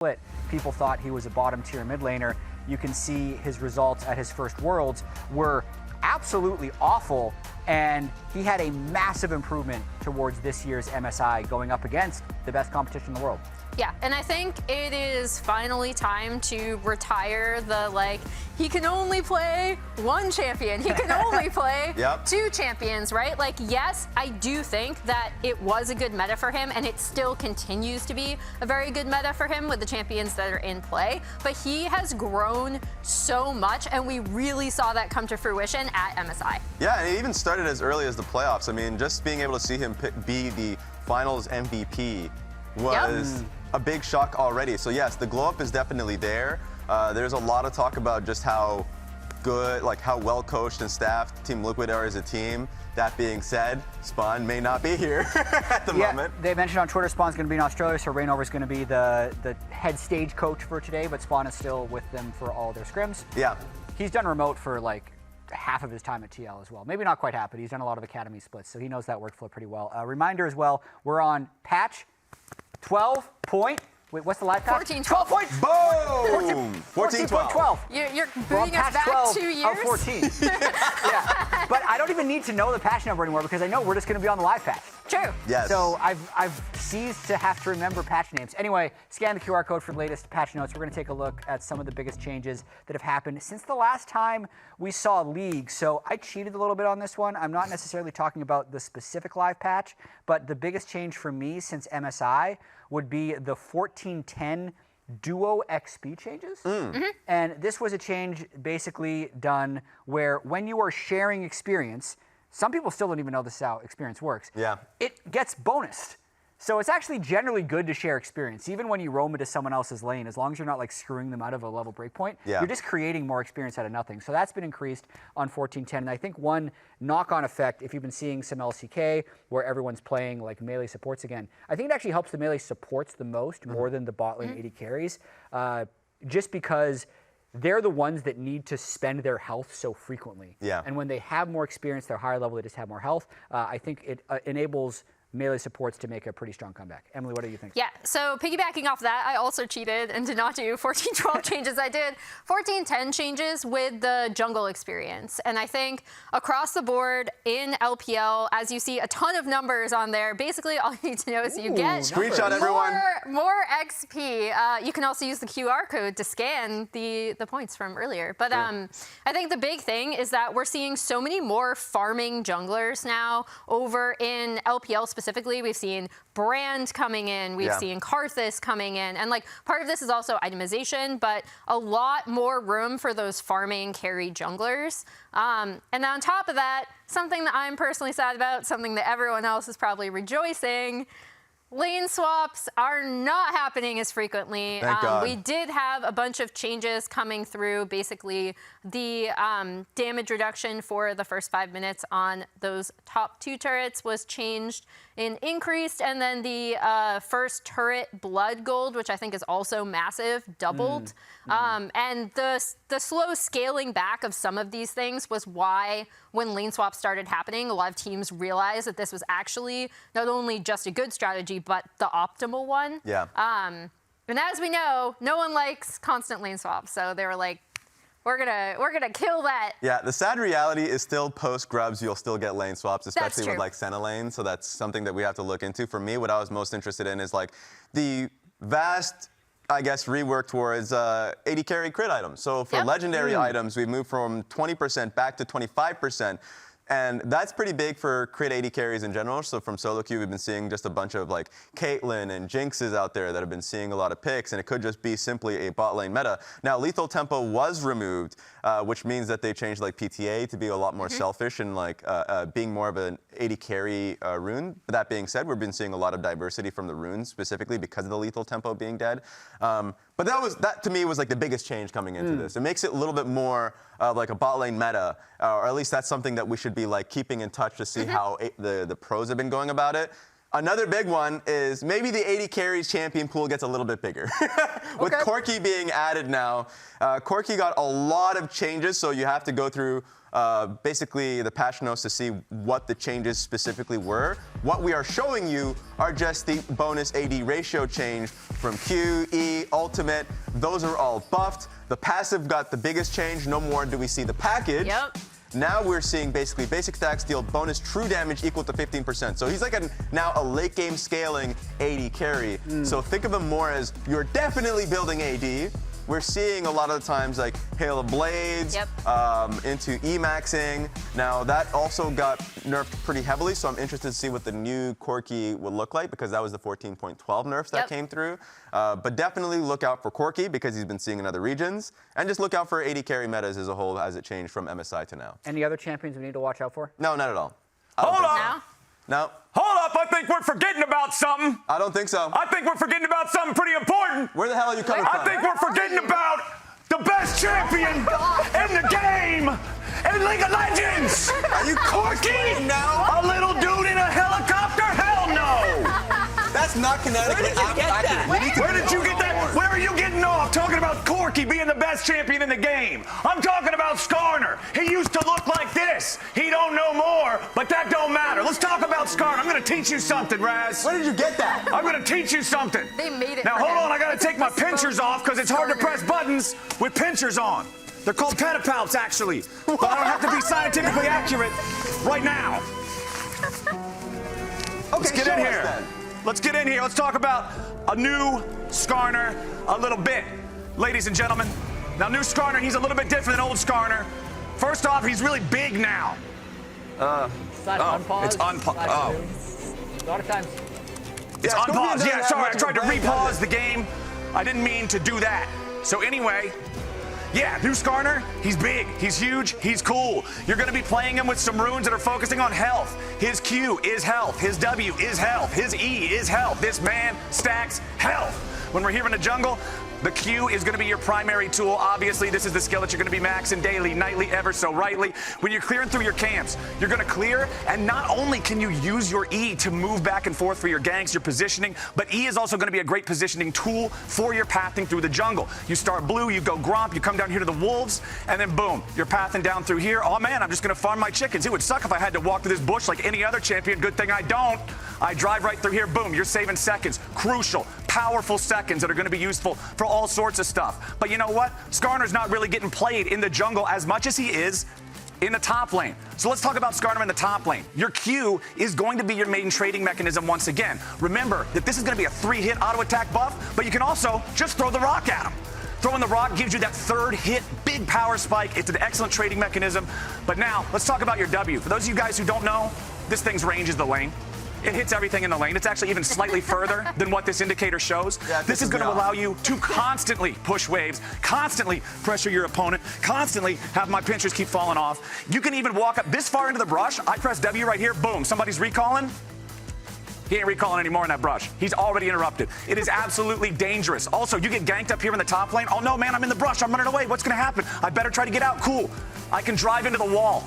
split. People thought he was a bottom tier mid laner. You can see his results at his first Worlds were absolutely awful, and he had a massive improvement towards this year's MSI going up against the best competition in the world. Yeah, and I think it is finally time to retire the, he can only play one champion. He can only play two champions, right? Yes, I do think that it was a good meta for him, and it still continues to be a very good meta for him with the champions that are in play. But he has grown so much, and we really saw that come to fruition at MSI. Yeah, and it even started as early as the playoffs. I mean, just being able to see him be the finals MVP was a big shock already. So yes, the glow up is definitely there. There's a lot of talk about just how good, how well coached and staffed Team Liquid are as a team. That being said, Spawn may not be here at the moment. They mentioned on Twitter Spawn's going to be in Australia, so Rainover's going to be the head stage coach for today, but Spawn is still with them for all their scrims. Yeah. He's done remote for half of his time at TL as well. Maybe not quite half, but he's done a lot of academy splits, so he knows that workflow pretty well. Reminder as well, we're on patch 12 point. Wait, what's the live patch? 14, 12 points. Boom! 14, 12. You're booting us back 2 years? Of 14. Yeah. But I don't even need to know the patch number anymore because I know we're just going to be on the live patch. True. Yes. So I've ceased to have to remember patch names. Anyway, scan the QR code for the latest patch notes. We're going to take a look at some of the biggest changes that have happened since the last time we saw League. So I cheated a little bit on this one. I'm not necessarily talking about the specific live patch, but the biggest change for me since MSI would be the 1410 duo XP changes. And this was a change basically done where when you are sharing experience, some people still don't even know this is how experience works. Yeah. It gets bonused. So it's actually generally good to share experience, even when you roam into someone else's lane, as long as you're not screwing them out of a level breakpoint. You're just creating more experience out of nothing. So that's been increased on 1410. And I think one knock-on effect, if you've been seeing some LCK where everyone's playing melee supports again, I think it actually helps the melee supports the most, more than the bot lane AD carries, just because they're the ones that need to spend their health so frequently. Yeah. And when they have more experience, they're higher level, they just have more health. I think it enables melee supports to make a pretty strong comeback. Emily, what do you think? Yeah, so piggybacking off that, I also cheated and did not do 14-12 changes. I did 14-10 changes with the jungle experience. And I think across the board in LPL, as you see a ton of numbers on there, basically all you need to know is you get screenshot everyone. More XP. You can also use the QR code to scan the points from earlier. But I think the big thing is that we're seeing so many more farming junglers now over in LPL specifically. We've seen Brand coming in, we've seen Karthus coming in, and part of this is also itemization, but a lot more room for those farming carry junglers. And on top of that, something that I'm personally sad about, something that everyone else is probably rejoicing, lane swaps are not happening as frequently. Thank God. We did have a bunch of changes coming through. Basically, the damage reduction for the first 5 minutes on those top 2 turrets was changed and increased, and then the first turret blood gold, which I think is also massive, doubled. And the slow scaling back of some of these things was why, when lane swaps started happening, a lot of teams realized that this was actually not only just a good strategy, but the optimal one. Yeah. And as we know, no one likes constant lane swaps, so they were like, we're gonna kill that. Yeah, the sad reality is still post-grubs, you'll still get lane swaps, especially with Senna lanes, so that's something that we have to look into. For me, what I was most interested in is the vast, I guess, rework towards AD carry crit items. So for legendary items, we've moved from 20% back to 25%. And that's pretty big for crit AD carries in general. So from solo queue, we've been seeing just a bunch of Caitlyn and Jinxes out there that have been seeing a lot of picks, and it could just be simply a bot lane meta. Now, lethal tempo was removed, which means that they changed PTA to be a lot more selfish and being more of an AD carry rune. But that being said, we've been seeing a lot of diversity from the runes specifically because of the lethal tempo being dead. But that to me was the biggest change coming into this. It makes it a little bit more of a bot lane meta, or at least that's something that we should be keeping in touch to see how the pros have been going about it. Another big one is maybe the AD carries champion pool gets a little bit bigger. With Corki being added now, Corki got a lot of changes, so you have to go through basically the patch notes to see what the changes specifically were. What we are showing you are just the bonus AD ratio change from Q, E, Ultimate. Those are all buffed. The passive got the biggest change. No more do we see the package. Yep. Now we're seeing basically basic stacks deal bonus true damage equal to 15%. So he's like now a late game scaling AD carry. So think of him more as you're definitely building AD. We're seeing a lot of the times like Hail of Blades into E-maxing. Now that also got nerfed pretty heavily, so I'm interested to see what the new Corki will look like because that was the 14.12 nerfs that came through. But definitely look out for Corki because he's been seeing in other regions. And just look out for AD carry metas as a whole as it changed from MSI to now. Any other champions we need to watch out for? No, not at all. Hold up! No. Hold up, I think we're forgetting about something. I don't think so. I think we're forgetting about something pretty important. Where the hell are you coming from? I think we're forgetting about the best champion in the game in League of Legends. Are you Corki now? A little dude in a helicopter? Hell no. That's not kinetically active. Where did you get that? Where are you getting off talking about Corki being the best champion in the game? I'm talking about Skarner. He used to look like this. He don't know more, but that don't matter. Let's talk about Skarner. I'm going to teach you something, Raz. Where did you get that? I'm going to teach you something. They made it. Now, for hold him. on. I got to take my pinchers off because it's hard to press buttons with pinchers on. They're called pedipalps, actually. But I don't have to be scientifically accurate right now. Let's get in here. Then. Let's get in here. Let's talk about a new Skarner a little bit. Ladies and gentlemen, now new Skarner, he's a little bit different than old Skarner. First off, he's really big now. It's unpaused. It's unpaused. Oh. A lot of times. It's unpaused. Yeah, sorry, I tried to repause the game. I didn't mean to do that. So anyway, yeah, new Skarner, he's big, he's huge, he's cool. You're gonna be playing him with some runes that are focusing on health. His Q is health, his W is health, his E is health. This man stacks health. When we're here in the jungle, the Q is going to be your primary tool. Obviously, this is the skill that you're going to be maxing daily, nightly, ever so rightly. When you're clearing through your camps, you're going to clear, and not only can you use your E to move back and forth for your ganks, your positioning, but E is also going to be a great positioning tool for your pathing through the jungle. You start blue, you go Gromp, you come down here to the wolves, and then boom, you're pathing down through here. Oh man, I'm just going to farm my chickens. It would suck if I had to walk through this bush like any other champion. Good thing I don't. I drive right through here, boom, you're saving seconds. Crucial, powerful seconds that are going to be useful for all sorts of stuff. But you know what? Skarner's not really getting played in the jungle as much as he is in the top lane. So let's talk about Skarner in the top lane. Your Q is going to be your main trading mechanism once again. Remember that this is going to be a 3-hit auto attack buff, but you can also just throw the rock at him. Throwing the rock gives you that 3rd hit, big power spike. It's an excellent trading mechanism. But now, let's talk about your W. For those of you guys who don't know, this thing's range is the lane. It hits everything in the lane. It's actually even slightly further than what this indicator shows. Yeah, this is going to allow you to constantly push waves, constantly pressure your opponent, constantly have my pinchers keep falling off. You can even walk up this far into the brush. I press W right here, boom, somebody's recalling. He ain't recalling anymore in that brush. He's already interrupted. It is absolutely dangerous. Also, you get ganked up here in the top lane. Oh no, man, I'm in the brush. I'm running away. What's going to happen? I better try to get out. Cool. I can drive into the wall.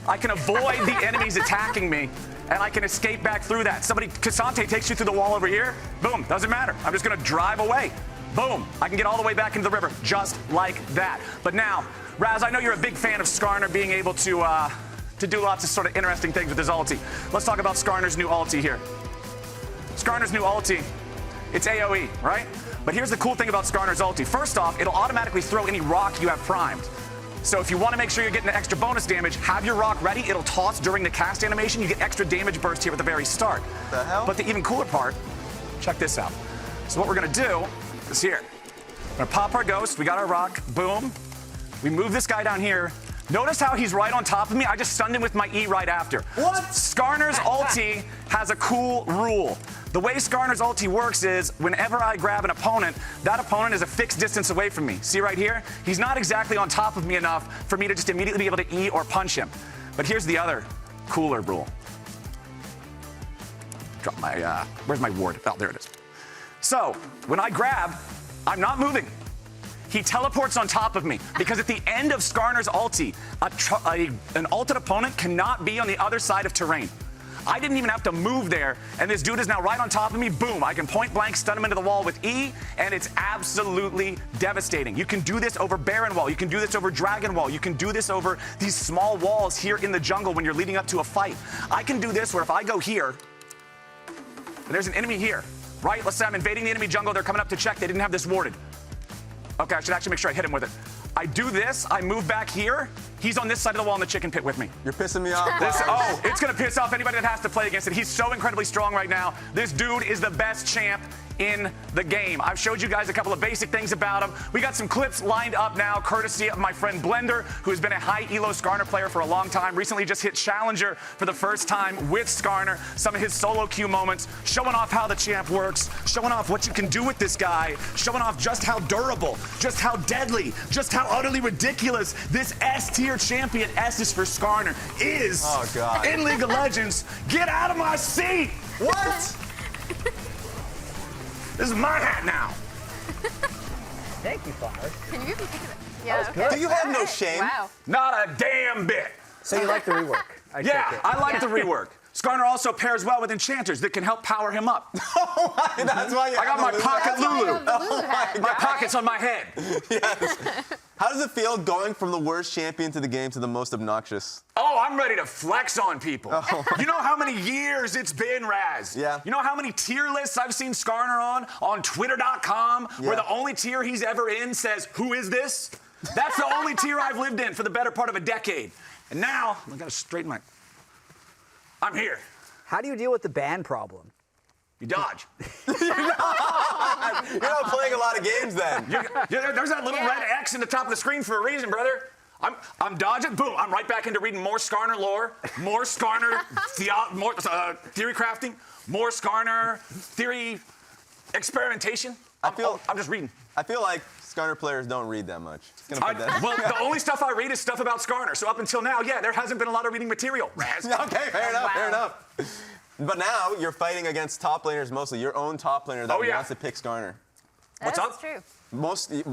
I can avoid the enemies attacking me, and I can escape back through that. Somebody, Cassante takes you through the wall over here. Boom, doesn't matter. I'm just going to drive away. Boom, I can get all the way back into the river, just like that. But now, Raz, I know you're a big fan of Skarner being able to do lots of sort of interesting things with his ulti. Let's talk about Skarner's new ulti here. Skarner's new ulti, it's AoE, right? But here's the cool thing about Skarner's ulti. First off, it'll automatically throw any rock you have primed. So if you want to make sure you're getting the extra bonus damage, have your rock ready. It'll toss during the cast animation. You get extra damage burst here at the very start. The hell? But the even cooler part, check this out. So what we're going to do is here. We're going to pop our ghost. We got our rock. Boom. We move this guy down here. Notice how he's right on top of me? I just stunned him with my E right after. What? Skarner's ulti has a cool rule. The way Skarner's ulti works is whenever I grab an opponent, that opponent is a fixed distance away from me. See right here? He's not exactly on top of me enough for me to just immediately be able to E or punch him. But here's the other cooler rule. Drop my, where's my ward? Oh, there it is. So when I grab, I'm not moving. He teleports on top of me because at the end of Skarner's ulti, an ulted opponent cannot be on the other side of terrain. I didn't even have to move there, and this dude is now right on top of me. Boom, I can point blank stun him into the wall with E, and it's absolutely devastating. You can do this over Baron Wall. You can do this over Dragon Wall. You can do this over these small walls here in the jungle when you're leading up to a fight. I can do this where if I go here, and there's an enemy here, right? Let's say I'm invading the enemy jungle. They're coming up to check. They didn't have this warded. Okay, I should actually make sure I hit him with it. I do this, I move back here. He's on this side of the wall in the chicken pit with me. You're pissing me off. It's gonna piss off anybody that has to play against it. He's so incredibly strong right now. This dude is the best champ in the game. I've showed you guys a couple of basic things about him. We got some clips lined up now, courtesy of my friend Blender, who has been a high elo Skarner player for a long time. Recently just hit Challenger for the first time with Skarner. Some of his solo queue moments, showing off how the champ works, showing off what you can do with this guy, showing off just how durable, just how deadly, just how utterly ridiculous this S-tier champion, S is for Skarner, is in League of Legends. Get out of my seat! What? This is my hat now. Thank you, Flowers. Can you repeat that? Yeah, good. Do you have no shame? Wow. Not a damn bit. So you like the rework? I take it. I like the rework. Skarner also pairs well with enchanters that can help power him up. That's why I got my pocket Lulu. My pocket's on my head. Yes. How does it feel going from the worst champion to the game to the most obnoxious? Oh, I'm ready to flex on people. You know how many years it's been, Raz? Yeah. You know how many tier lists I've seen Skarner on Twitter.com, where the only tier he's ever in says, "Who is this?" That's the only tier I've lived in for the better part of a decade. And now, I gotta straighten my... I'm here. How do you deal with the ban problem? You dodge. You're not playing a lot of games then. There's that little red X in the top of the screen for a reason, brother. I'm dodging. Boom. I'm right back into reading more Skarner lore, more Skarner theory crafting, more Skarner theory experimentation. I'm just reading. I feel like Skarner players don't read that much. Well, the only stuff I read is stuff about Skarner. So up until now, there hasn't been a lot of reading material. Raz. Okay, fair enough. But now you're fighting against top laners mostly. Your own top laner that wants to pick Skarner. What's up? That's true.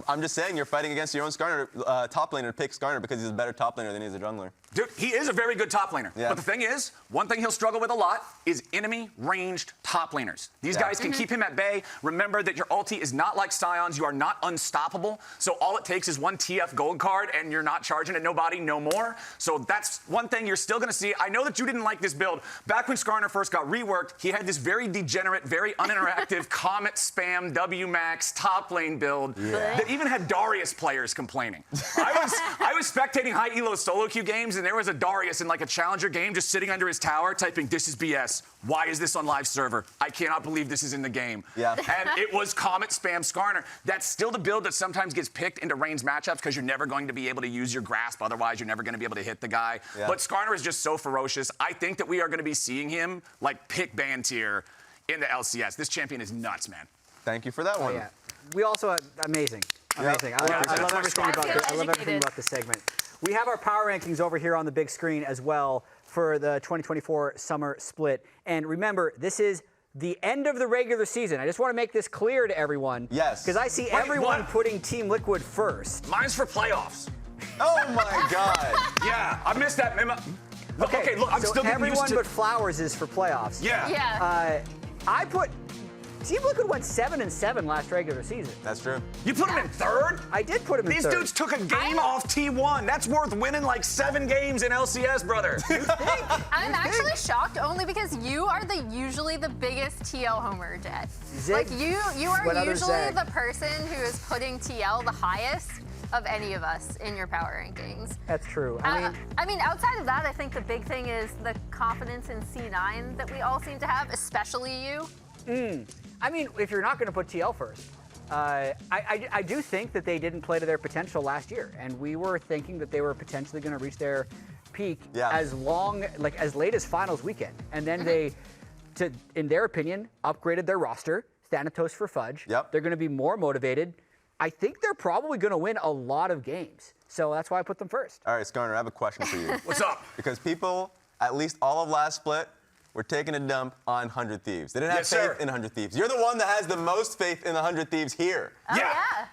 I'm just saying, you're fighting against your own Skarner, top laner to pick Skarner because he's a better top laner than he's a jungler. Dude, he is a very good top laner. Yeah. But the thing is, one thing he'll struggle with a lot is enemy-ranged top laners. These guys can keep him at bay. Remember that your ulti is not like Sion's. You are not unstoppable. So all it takes is one TF gold card, and you're not charging at nobody no more. So that's one thing you're still going to see. I know that you didn't like this build. Back when Skarner first got reworked, he had this very degenerate, very uninteractive Comet spam WMAX top lane build that even had Darius players complaining. I was spectating high elo solo queue games, and there was a Darius in like a challenger game just sitting under his tower typing, "This is BS. Why is this on live server? I cannot believe this is in the game." Yeah. And it was Comet spam Skarner. That's still the build that sometimes gets picked into ranged matchups because you're never going to be able to use your grasp. Otherwise, you're never going to be able to hit the guy. Yeah. But Skarner is just so ferocious. I think that we are going to be seeing him like pick ban tier in the LCS. This champion is nuts, man. Thank you for that one. Yeah. We also amazing. I love everything about this segment. We have our power rankings over here on the big screen as well for the 2024 summer split. And remember, this is the end of the regular season. I just want to make this clear to everyone. Yes. Because I see everyone putting Team Liquid first. Mine's for playoffs. Oh my God. Yeah, I missed that memo. Okay, look, I'm so still getting used everyone to... but Flowers is for playoffs. Yeah. I put Team Liquid went 7-7 last regular season. That's true. You put him in third? I did put him in These third. dudes took a game off T1. That's worth winning like 7 games in LCS, brother. I'm actually shocked only because you are usually the biggest TL homer, Jatt. Like you are usually the person who is putting TL the highest of any of us in your power rankings. That's true. I mean, outside of that, I think the big thing is the confidence in C9 that we all seem to have, especially you. I mean, if you're not going to put TL first, I do think that they didn't play to their potential last year, and we were thinking that they were potentially going to reach their peak as late as finals weekend, and then they, in their opinion, upgraded their roster, Thanatos for Fudge. Yep. They're going to be more motivated. I think they're probably going to win a lot of games, so that's why I put them first. All right, Skarner, I have a question for you. What's up? Because people, at least all of last split, were taking a dump on 100 Thieves. They didn't have faith in 100 Thieves. You're the one that has the most faith in the 100 Thieves here. Oh,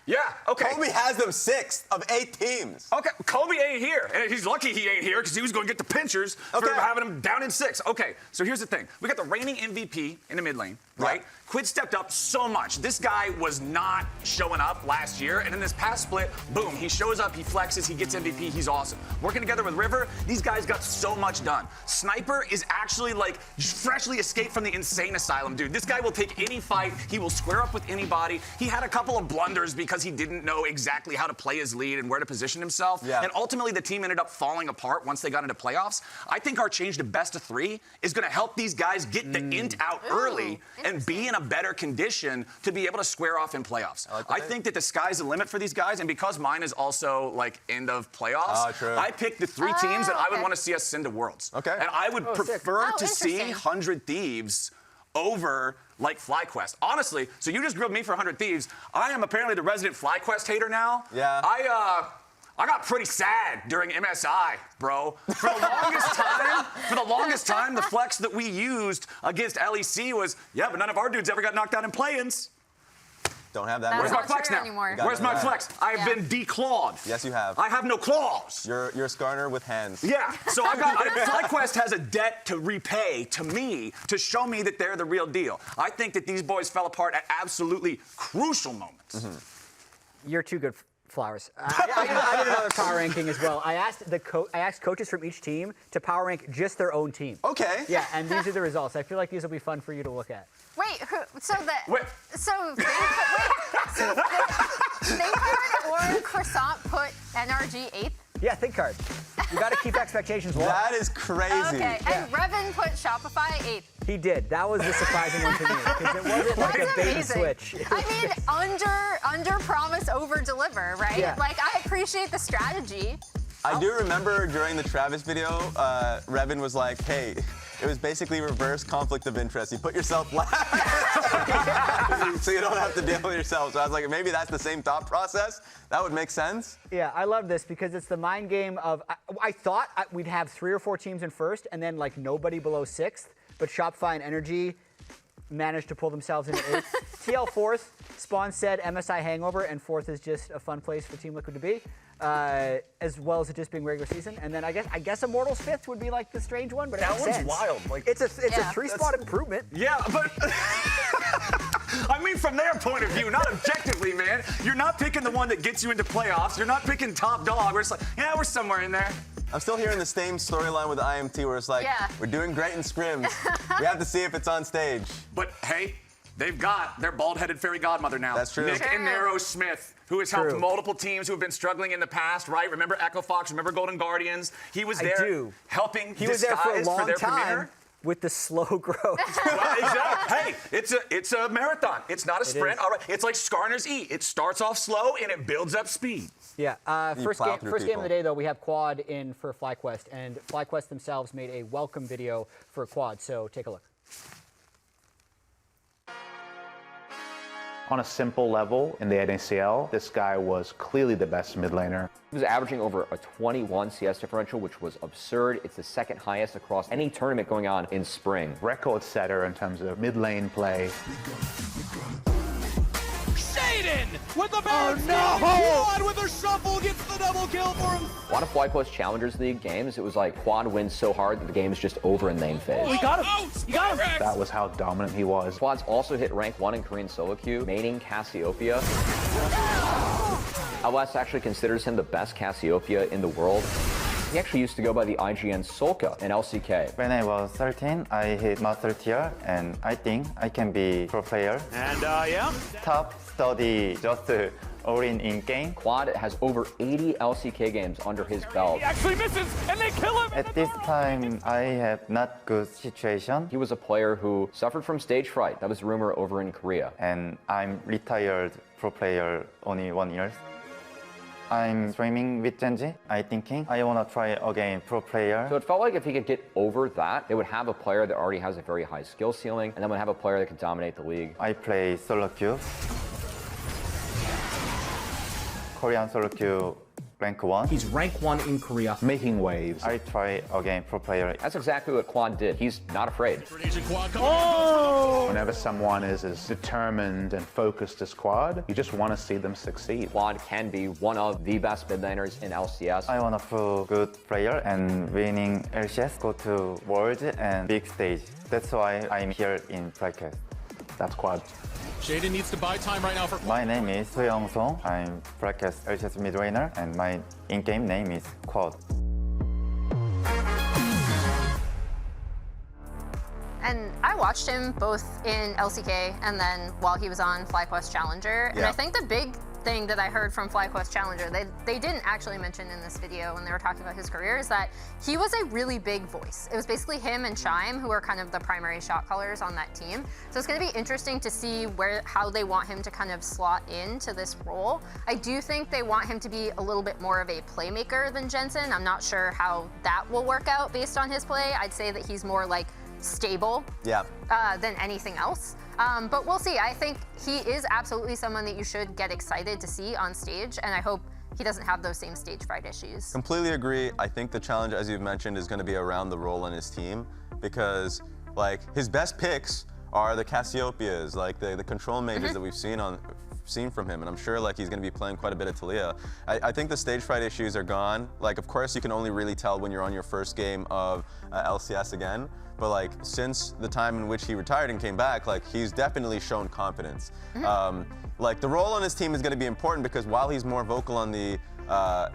Yeah. Okay. Kobe has them 6th of 8 teams. Okay, Kobe ain't here, and he's lucky he ain't here because he was going to get the pinchers for having him down in 6. Okay, so here's the thing. We got the reigning MVP in the mid lane, right? Yeah. Quid stepped up so much. This guy was not showing up last year, and in this past split, boom, he shows up, he flexes, he gets MVP, he's awesome. Working together with River, these guys got so much done. Sniper is actually like freshly escaped from the insane asylum, dude. This guy will take any fight, he will square up with anybody. He had a couple of blunders because he didn't know exactly how to play his lead and where to position himself. Yeah. And ultimately, the team ended up falling apart once they got into playoffs. I think our change to best of 3 is going to help these guys get the int out early and be in a better condition to be able to square off in playoffs. I think that the sky's the limit for these guys, and because mine is also like end of playoffs, I picked the 3 teams that I would want to see us send to Worlds. Okay. And I would prefer to see 100 Thieves over like FlyQuest. Honestly, so you just grilled me for 100 Thieves. I am apparently the resident FlyQuest hater now. Yeah. I got pretty sad during MSI, bro. For the longest time, the flex that we used against LEC was, yeah, but none of our dudes ever got knocked out in play-ins. Don't have that. Where's my flex now? Where's my flex? I have been declawed. Yes, you have. I have no claws. You're Skarner with hands. Yeah, so FlyQuest has a debt to repay to me to show me that they're the real deal. I think that these boys fell apart at absolutely crucial moments. You're too good, Flowers. I did another power ranking as well. I asked coaches from each team to power rank just their own team. Okay. Yeah, and these are the results. I feel like these will be fun for you to look at. Wait, so Think Ornn Croissant put NRG 8th? Yeah, think hard. You got to keep expectations low. That is crazy. Okay, and Revan put Shopify 8th. He did. That was the surprising one to me because it wasn't like a bait and switch. I mean, under promise, over deliver, right? Yeah. Like, I appreciate the strategy. I do remember during the Travis video, Revan was like, hey, it was basically reverse conflict of interest. You put yourself last so you don't have to deal with yourself. So I was like, maybe that's the same thought process. That would make sense. Yeah, I love this because it's the mind game of, I thought we'd have 3 or 4 teams in first and then like nobody below 6th, but Shopify and Energy managed to pull themselves into 8th. TL 4th, Spawn said MSI hangover, and 4th is just a fun place for Team Liquid to be. As well as it just being regular season, and then I guess Immortals 5th would be like the strange one, but that makes one's sense. wild. Like it's a 3-spot improvement. Yeah, but I mean from their point of view, not objectively, man. You're not picking the one that gets you into playoffs. You're not picking top dog. We're just like, yeah, we're somewhere in there. I'm still hearing the same storyline with IMT where it's like, we're doing great in scrims. We have to see if it's on stage. But hey, they've got their bald-headed fairy godmother now. That's true. Nick and Nero Smith, who has helped multiple teams who have been struggling in the past, right? Remember Echo Fox, remember Golden Guardians? He was there helping He was there for a long their time premiere. with the slow growth. Well, exactly. Hey, it's a marathon. It's not a sprint. All right. It's like Skarner's E. It starts off slow and it builds up speed. Yeah. First game of the day, though, we have Quad in for FlyQuest, and FlyQuest themselves made a welcome video for Quad, so take a look. On a simple level in the NACL, this guy was clearly the best mid laner. He was averaging over a 21 CS differential, which was absurd. It's the second highest across any tournament going on in spring. Record setter in terms of mid lane play. With the Yeon with a shuffle gets the double kill for him. A lot of FlyQuest Challengers League games, it was like Quad wins so hard that the game is just over in main phase. Oh, he got him. You got him. That was how dominant he was. Quad's also hit rank 1 in Korean solo queue, maining Cassiopeia. LS actually considers him the best Cassiopeia in the world. He actually used to go by the IGN Solka in LCK. When I was 13, I hit master tier, and I think I can be pro player. And Top study just Ornn in game. Quad has over 80 LCK games under his belt. he actually misses, and they kill him. At this time, I have not good situation, He was a player who suffered from stage fright. That was the rumor over in Korea. and I'm retired pro player only 1 year. I'm streaming with Genji. I thinking I wanna try again pro player. So it felt like if he could get over that, they would have a player that already has a very high skill ceiling, and then would have a player that could dominate the league. I play solo queue. Korean solo queue rank 1. He's rank 1 in Korea. Making waves. I try again pro player. That's exactly what Quad did. He's not afraid. Whenever someone is as determined and focused as Quad, you just want to see them succeed. Quad can be one of the best mid laners in LCS. I want to prove good player and winning LCS, go to World and big stage. That's why I'm here in FlyQuest. That's Quad. Jaden needs to buy time right now for My name is Aurelion Sol. I'm FlyQuest LCS mid laner and my in-game name is Quad. And I watched him both in LCK and then while he was on FlyQuest Challenger. And I think the big thing that I heard from FlyQuest Challenger, they didn't actually mention in this video when they were talking about his career, is that he was a really big voice. It was basically him and Chime who are kind of the primary shot callers on that team. So it's going to be interesting to see how they want him to kind of slot into this role. I do think they want him to be a little bit more of a playmaker than Jensen. I'm not sure how that will work out based on his play. I'd say that he's more like stable than anything else. But we'll see. I think he is absolutely someone that you should get excited to see on stage, and I hope he doesn't have those same stage fright issues. Completely agree. I think the challenge, as you've mentioned, is going to be around the role in his team, because like his best picks are the Cassiopeias, like the control mages that we've seen from him, and I'm sure like he's going to be playing quite a bit of Talia. I think the stage fright issues are gone. Like, of course, you can only really tell when you're on your first game of LCS again. But like since the time in which he retired and came back, like he's definitely shown confidence. Like the role on his team is going to be important because while he's more vocal on the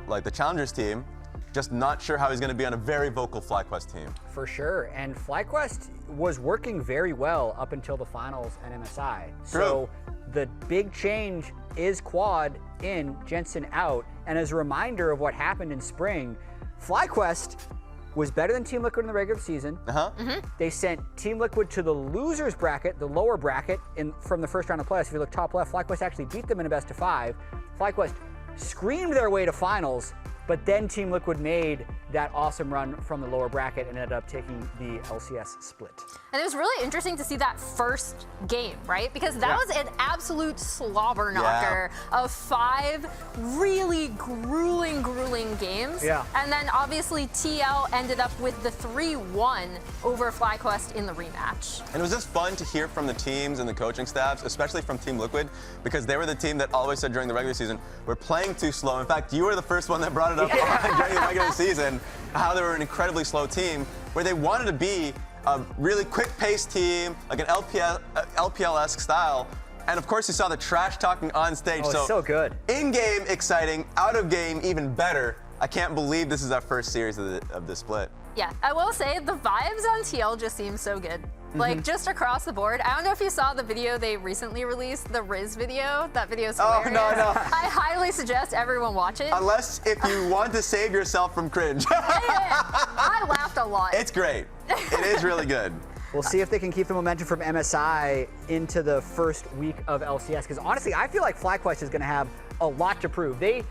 like the challengers team, just not sure how he's going to be on a very vocal FlyQuest team. For sure, and FlyQuest was working very well up until the finals and MSI. So the big change is Quad in, Jensen out, and as a reminder of what happened in spring, FlyQuest was better than Team Liquid in the regular season. They sent Team Liquid to the losers bracket, the lower bracket, from the first round of playoffs. If you look top left, FlyQuest actually beat them in a best of 5. FlyQuest screamed their way to finals, but then Team Liquid made that awesome run from the lower bracket and ended up taking the LCS split. And it was really interesting to see that first game, right? Because that was an absolute slobber knocker of 5 really grueling games. And then obviously TL ended up with the 3-1 over FlyQuest in the rematch. And it was just fun to hear from the teams and the coaching staffs, especially from Team Liquid, because they were the team that always said during the regular season, we're playing too slow. In fact, you were the first one that brought it up during the regular season, how they were an incredibly slow team, where they wanted to be a really quick-paced team, like an LPL-esque style. And of course, you saw the trash talking on stage. Oh, so good. In-game, exciting. Out of game, even better. I can't believe this is our first series of the split. Yeah, I will say the vibes on TL just seem so good. Like, just across the board. I don't know if you saw the video they recently released, the Riz video. That video's hilarious. Oh, no. I highly suggest everyone watch it. Unless if you want to save yourself from cringe. I laughed a lot. It's great. It is really good. We'll see if they can keep the momentum from MSI into the first week of LCS, because honestly, I feel like FlyQuest is going to have a lot to prove. They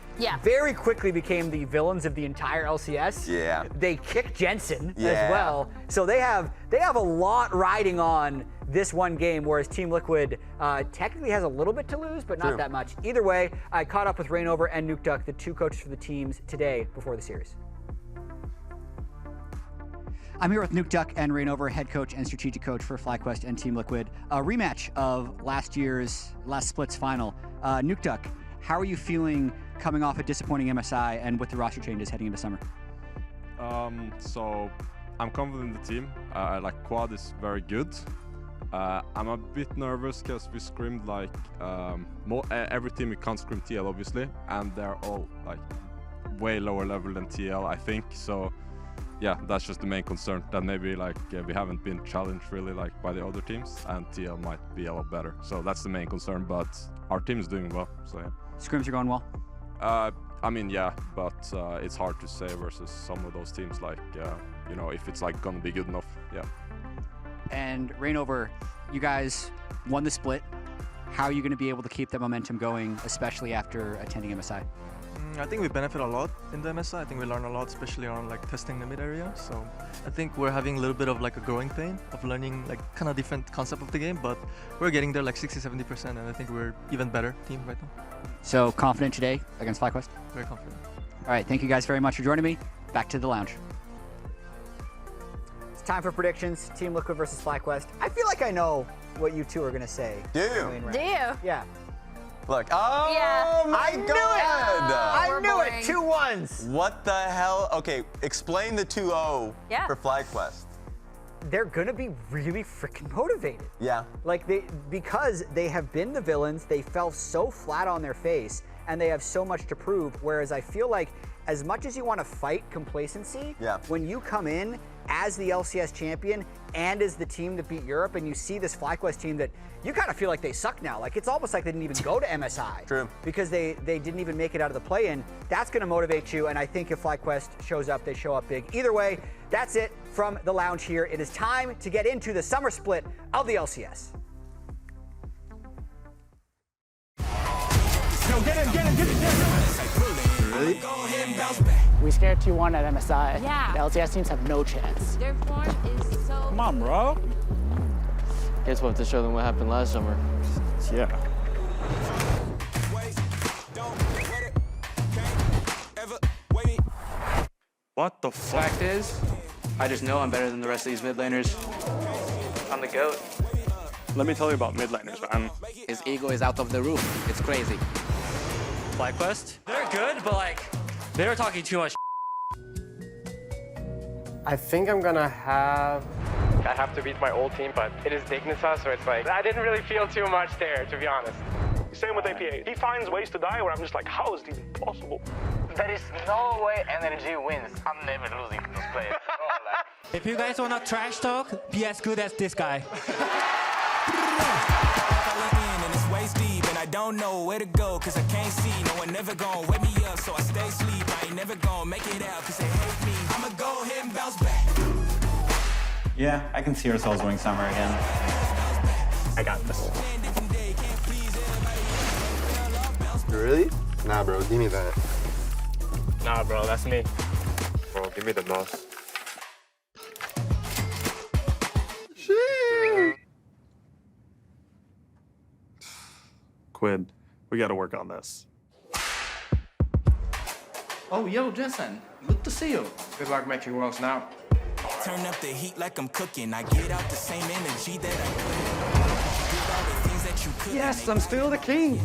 very quickly became the villains of the entire LCS. Yeah. They kicked Jensen as well. So they have a lot riding on this one game, whereas Team Liquid technically has a little bit to lose, but not that much. Either way, I caught up with Rainover and NukeDuck, the 2 coaches for the teams, today before the series. I'm here with NukeDuck and Rainover, head coach and strategic coach for FlyQuest and Team Liquid. A rematch of last split's final. NukeDuck, how are you feeling coming off a disappointing MSI and with the roster changes heading into summer? So I'm confident in the team. Like Quad is very good. I'm a bit nervous because we scrimmed like every team we can't scrim TL obviously, and they're all like way lower level than TL, I think. So yeah, that's just the main concern, that maybe like we haven't been challenged really like by the other teams, and TL might be a lot better. So that's the main concern, but our team is doing well, so yeah. Scrims are going well? I mean, yeah, but it's hard to say versus some of those teams, like, you know, if it's like gonna be good enough, yeah. And Rainover, you guys won the split. How are you gonna be able to keep that momentum going, especially after attending MSI? I think we benefit a lot in the MSI. I think we learn a lot, especially on like testing the mid area. So I think we're having a little bit of like a growing pain of learning like kind of different concept of the game, but we're getting there like 60-70%, and I think we're even better team right now. So confident today against FlyQuest? Very confident. All right, thank you guys very much for joining me. Back to the lounge. It's time for predictions. Team Liquid versus FlyQuest. I feel like I know what you two are going to say. Do you? Do you? Yeah. Look, oh Yeah. my God! I knew it. 2 1s. What the hell? Okay, explain the 2-0 Yeah. for FlyQuest. They're gonna be really freaking motivated. Yeah. Like because they have been the villains, they fell so flat on their face, and they have so much to prove. Whereas I feel like, as much as you want to fight complacency, when you come in as the LCS champion and as the team that beat Europe, and you see this FlyQuest team that you kind of feel like they suck now. Like, it's almost like they didn't even go to MSI. True. Because they didn't even make it out of the play-in. That's going to motivate you, and I think if FlyQuest shows up, they show up big. Either way, that's it from the lounge here. It is time to get into the summer split of the LCS. Yo, get him. Really? We scared 2-1 at MSI. Yeah. The LCS teams have no chance. Their form is so... Come on, bro. Guess we'll have to show them what happened last summer. Yeah. What the fact is, I just know I'm better than the rest of these mid laners. I'm the GOAT. Let me tell you about mid laners, man. His ego is out of the roof. It's crazy. FlyQuest, they're good, but like, they were talking too much. I think I'm gonna have... I have to beat my old team, but it is Dignitas, so it's like, I didn't really feel too much there, to be honest. Same with APA. He finds ways to die where I'm just like, how is it even possible? There is no way Energy wins. I'm never losing to this player. If you guys wanna trash talk, be as good as this guy. I don't know where to go, cause I can't see. No one never gonna wake me up, so I stay asleep. I ain't never gonna make it out, cause they hate me. I'ma go ahead and bounce back. Yeah, I can see ourselves winning summer again. I got this. Really? Nah, bro, give me that. Nah, bro, that's me. Bro, give me the mouse. Quid, we gotta work on this. Oh, yo, Jason, good to see you. Good luck making worlds now. Turn up the heat like I'm cooking. I get out the same energy that I put in. Did all the things that you could. Yes, I'm still the king.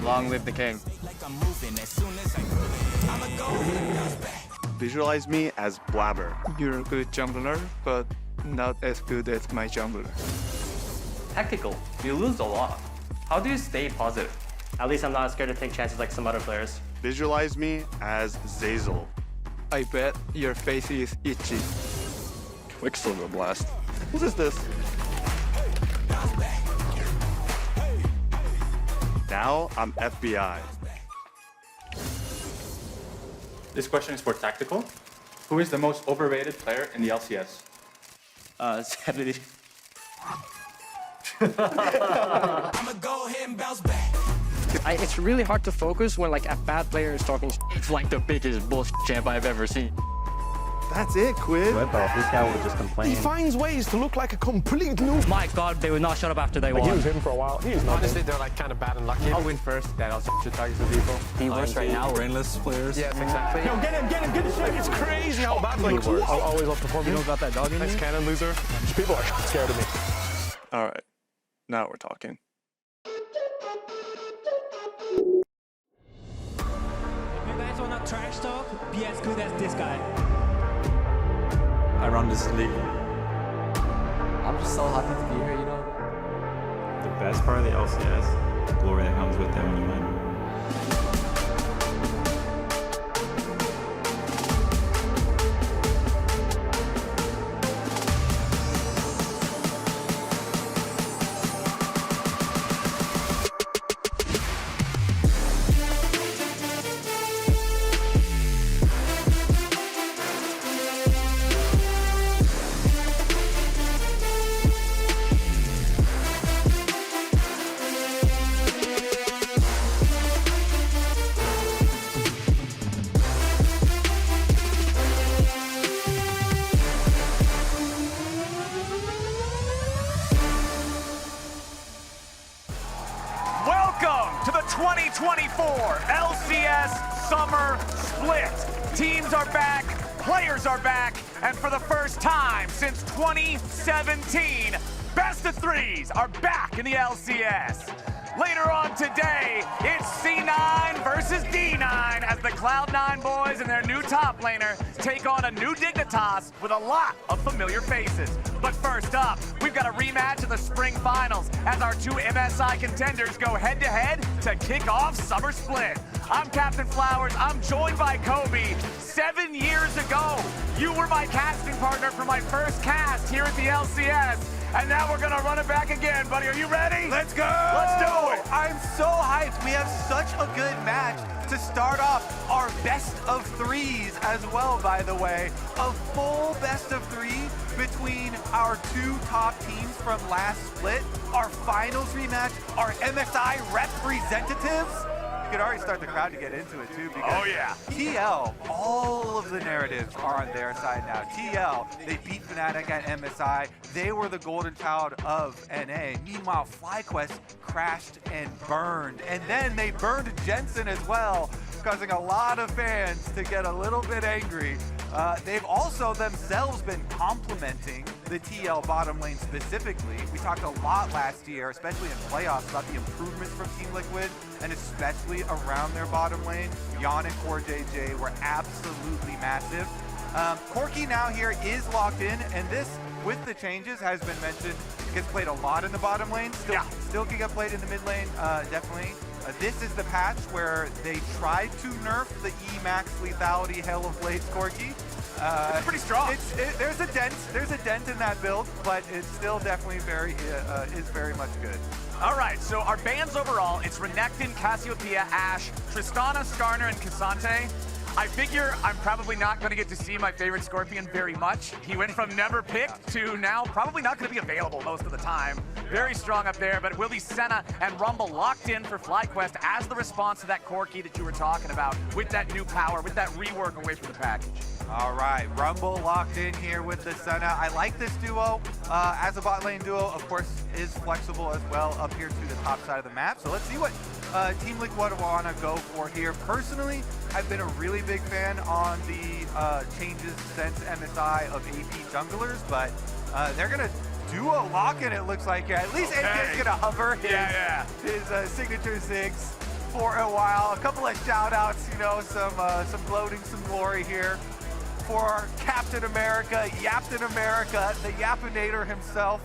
Long live the king. Like I'm moving as soon as I could. I'ma go ahead and bounce back. Visualize me as Blabber. You're a good jungler, but not as good as my jungler. Tactical, you lose a lot. How do you stay positive? At least I'm not scared to take chances like some other players. Visualize me as Zazel. I bet your face is itchy. Quicksilver Blast. What is this? Now I'm FBI. This question is for Tactical. Who is the most overrated player in the LCS? Saturday. I'ma go ahead and bounce back. It's really hard to focus when like a bad player is talking. It's like the biggest bullshit champ I've ever seen. That's it, Quid. Bwipo, this guy would just complain. He finds ways to look like a complete noob. My God, they will not shut up after they won. Use him for a while. Honestly, they're like kind of bad and lucky. I'll win first, then I'll shoot targets with people. He works right now. Brainless players. Yes, exactly. Yo, get him, get the shit. It's crazy how bad he works. I'll always outperform you. You don't got that dog in Thanks, you? cannon loser. People are scared of me. All right, now we're talking. If you guys wanna trash talk, be as good as this guy. I run this league. I'm just so happy to be here, you know. The best part of the LCS, the glory that comes with them when you win. Welcome to the 2024 LCS Summer Split. Teams are back, players are back, and for the first time since 2017, best of threes are back in the LCS. Later on today, it's C9 versus D9 as the Cloud9 boys and their new top laner take on a new Dignitas with a lot of familiar faces. But first up, we've got a rematch of the Spring Finals as our two MSI contenders go head-to-head to kick off Summer Split. I'm Captain Flowers, I'm joined by Kobe. 7 years ago, you were my casting partner for my first cast here at the LCS. And now we're gonna run it back again, buddy. Are you ready? Let's go! Let's do it! I'm so hyped. We have such a good match to start off our best of threes as well, by the way. A full best of three between our two top teams from last split, our finals rematch, our MSI representatives. You could already start the crowd to get into it too, because TL, all of the narratives are on their side now. TL, they beat Fnatic at MSI. They were the golden child of NA. Meanwhile, FlyQuest crashed and burned. And then they burned Jensen as well, causing a lot of fans to get a little bit angry. They've also themselves been complimenting the TL bottom lane specifically. We talked a lot last year, especially in playoffs, about the improvements from Team Liquid, and especially around their bottom lane. Yeon and CoreJJ were absolutely massive. Corki now here is locked in, and this, with the changes, has been mentioned, gets played a lot in the bottom lane. Still can get played in the mid lane, definitely. This is the patch where they tried to nerf the E-Max lethality Hell of Blades Corki. It's pretty strong. There's a dent in that build, but it's still definitely very much good. All right, so our bans overall, it's Renekton, Cassiopeia, Ashe, Tristana, Skarner, and Cassante. I figure I'm probably not going to get to see my favorite Scorpion very much. He went from never picked to now probably not going to be available most of the time. Very strong up there, but it will be Senna and Rumble locked in for FlyQuest as the response to that Corki that you were talking about, with that new power, with that rework away from the package. All right, Rumble locked in here with the Senna. I like this duo. As a bot lane duo, of course, is flexible as well up here to the top side of the map. So let's see what Team Liquid want to go for here. Personally, I've been a really big fan on the changes since MSI of AP junglers, but they're going to duo lock in, it looks like. Yeah, at least AP's going to hover his signature Ziggs for a while. A couple of shout outs, you know, some gloating, some glory here for Captain America, Yapton America, the Yapinator himself.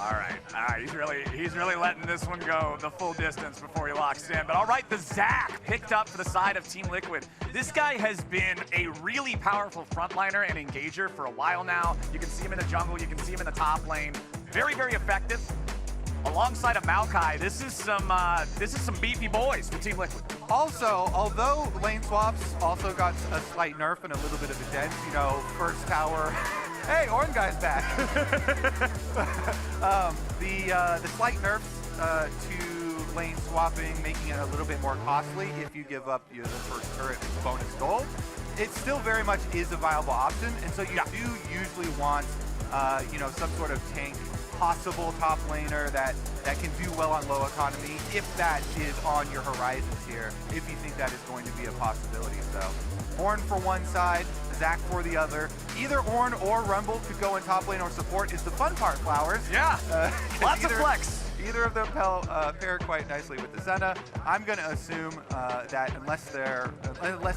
All right, he's really letting this one go the full distance before he locks in. But all right, the Zac picked up for the side of Team Liquid. This guy has been a really powerful frontliner and engager for a while now. You can see him in the jungle, you can see him in the top lane. Very, very effective. Alongside of Maokai, this is some beefy boys for Team Liquid. Also, although lane swaps also got a slight nerf and a little bit of a dent, you know, first tower. Hey, Ornn guy's back. The slight nerfs to lane swapping, making it a little bit more costly if you give up the first turret bonus gold. It still very much is a viable option, and so you do usually want, you know, some sort of tank, possible top laner that can do well on low economy, if that is on your horizons here, if you think that is going to be a possibility. So Ornn for one side, Zac for the other. Either Ornn or Rumble could go in top lane or support is the fun part, Flowers. Yeah, lots of flex. Either of them pair quite nicely with the Senna. I'm going to assume that unless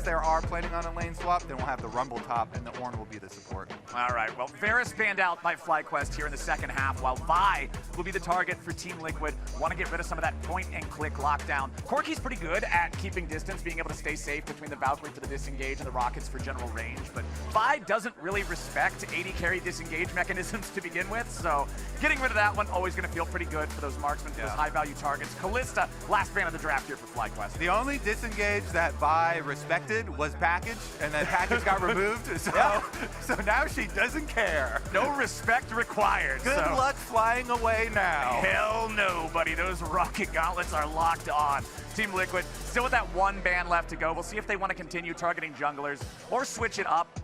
they are planning on a lane swap, then we'll have the Rumble top and the Ornn will be the support. All right, well, Varus banned out by FlyQuest here in the second half, while Vi will be the target for Team Liquid. Want to get rid of some of that point-and-click lockdown. Corki's pretty good at keeping distance, being able to stay safe between the Valkyrie for the disengage and the Rockets for general range, but Vi doesn't really respect AD carry disengage mechanisms to begin with, so getting rid of that one, always going to feel pretty good for those marksmen, for those high-value targets. Callista, last ban of the draft here for FlyQuest. The only disengage that Vi respected was package, and then package got removed, so, so now she doesn't care. No respect required. Good luck flying away now. Hell no, buddy. Those rocket gauntlets are locked on. Team Liquid still with that one ban left to go. We'll see if they want to continue targeting junglers or switch it up.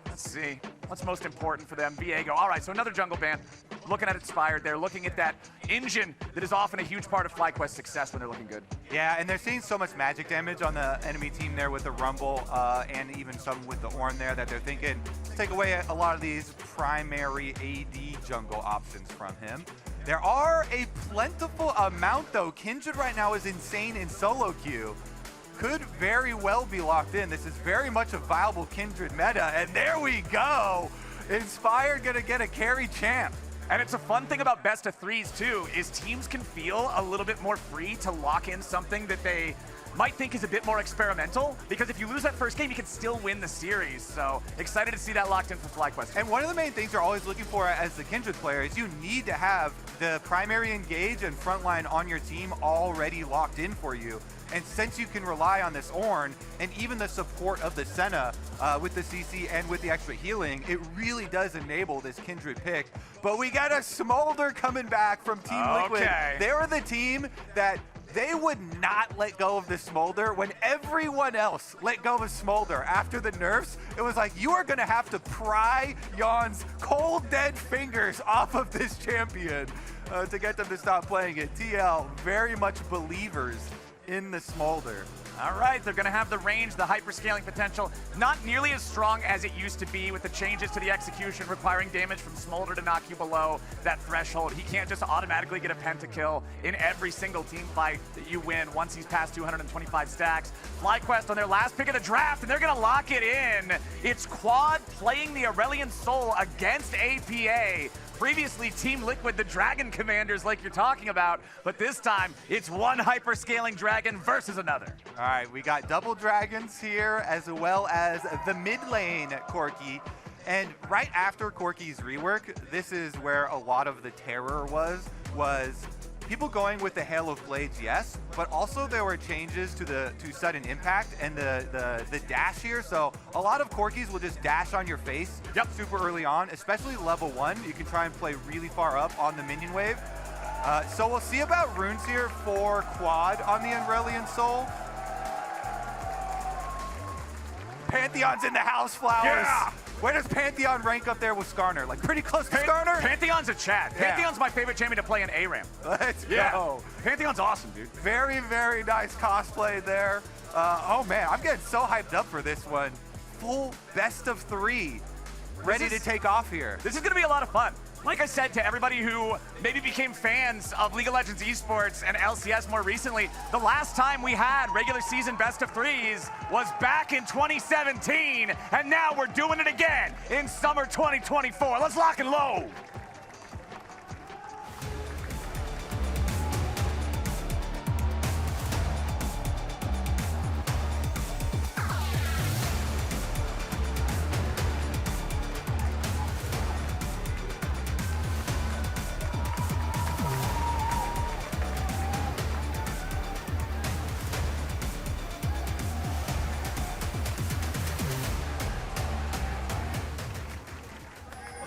Let's see. What's most important for them? Viego. All right, so another jungle ban. Looking at Inspired there, looking at that engine that is often a huge part of FlyQuest's success when they're looking good. Yeah, and they're seeing so much magic damage on the enemy team there with the Rumble and even some with the Ornn there that they're thinking, let's take away a lot of these primary AD jungle options from him. There are a plentiful amount though. Kindred right now is insane in solo queue. Could very well be locked in. This is very much a viable Kindred meta, and there we go. Inspired gonna get a carry champ. And it's a fun thing about best of threes too, is teams can feel a little bit more free to lock in something that they might think is a bit more experimental, because if you lose that first game, you can still win the series. So excited to see that locked in for FlyQuest. And one of the main things you're always looking for as the Kindred player is you need to have the primary engage and frontline on your team already locked in for you. And since you can rely on this Ornn and even the support of the Senna with the CC and with the extra healing, it really does enable this Kindred pick. But we got a Smolder coming back from Team Liquid. They were the team that they would not let go of the Smolder when everyone else let go of Smolder after the nerfs. It was like, you are gonna have to pry Yeon's cold dead fingers off of this champion to get them to stop playing it. TL, very much believers in the Smolder. All right, they're going to have the range, the hyperscaling potential, not nearly as strong as it used to be with the changes to the execution requiring damage from Smolder to knock you below that threshold. He can't just automatically get a pentakill in every single team fight that you win once he's past 225 stacks. FlyQuest on their last pick of the draft, and they're going to lock it in. It's Quad playing the Aurelion Sol against APA. Previously, Team Liquid, the Dragon Commanders like you're talking about, but this time it's one hyperscaling dragon versus another. All right, we got double dragons here as well as the mid lane Corki. And right after Corki's rework, this is where a lot of the terror was people going with the Hail of Blades, yes, but also there were changes to sudden impact and the dash here. So a lot of Corkis will just dash on your face super early on, especially level 1. You can try and play really far up on the minion wave. So we'll see about runes here for Quad on the Aurelion Sol. Pantheon's in the house, Flowers. Yeah! Where does Pantheon rank up there with Skarner? Like pretty close to Skarner? Pantheon's a chat. Yeah. Pantheon's my favorite champion to play in ARAM. Let's go. Pantheon's awesome, dude. Very, very nice cosplay there. Oh man, I'm getting so hyped up for this one. Full best of 3. Ready to take off here. This is gonna be a lot of fun. Like I said to everybody who maybe became fans of League of Legends esports and LCS more recently, the last time we had regular season best of 3s was back in 2017, and now we're doing it again in summer 2024. Let's lock and load.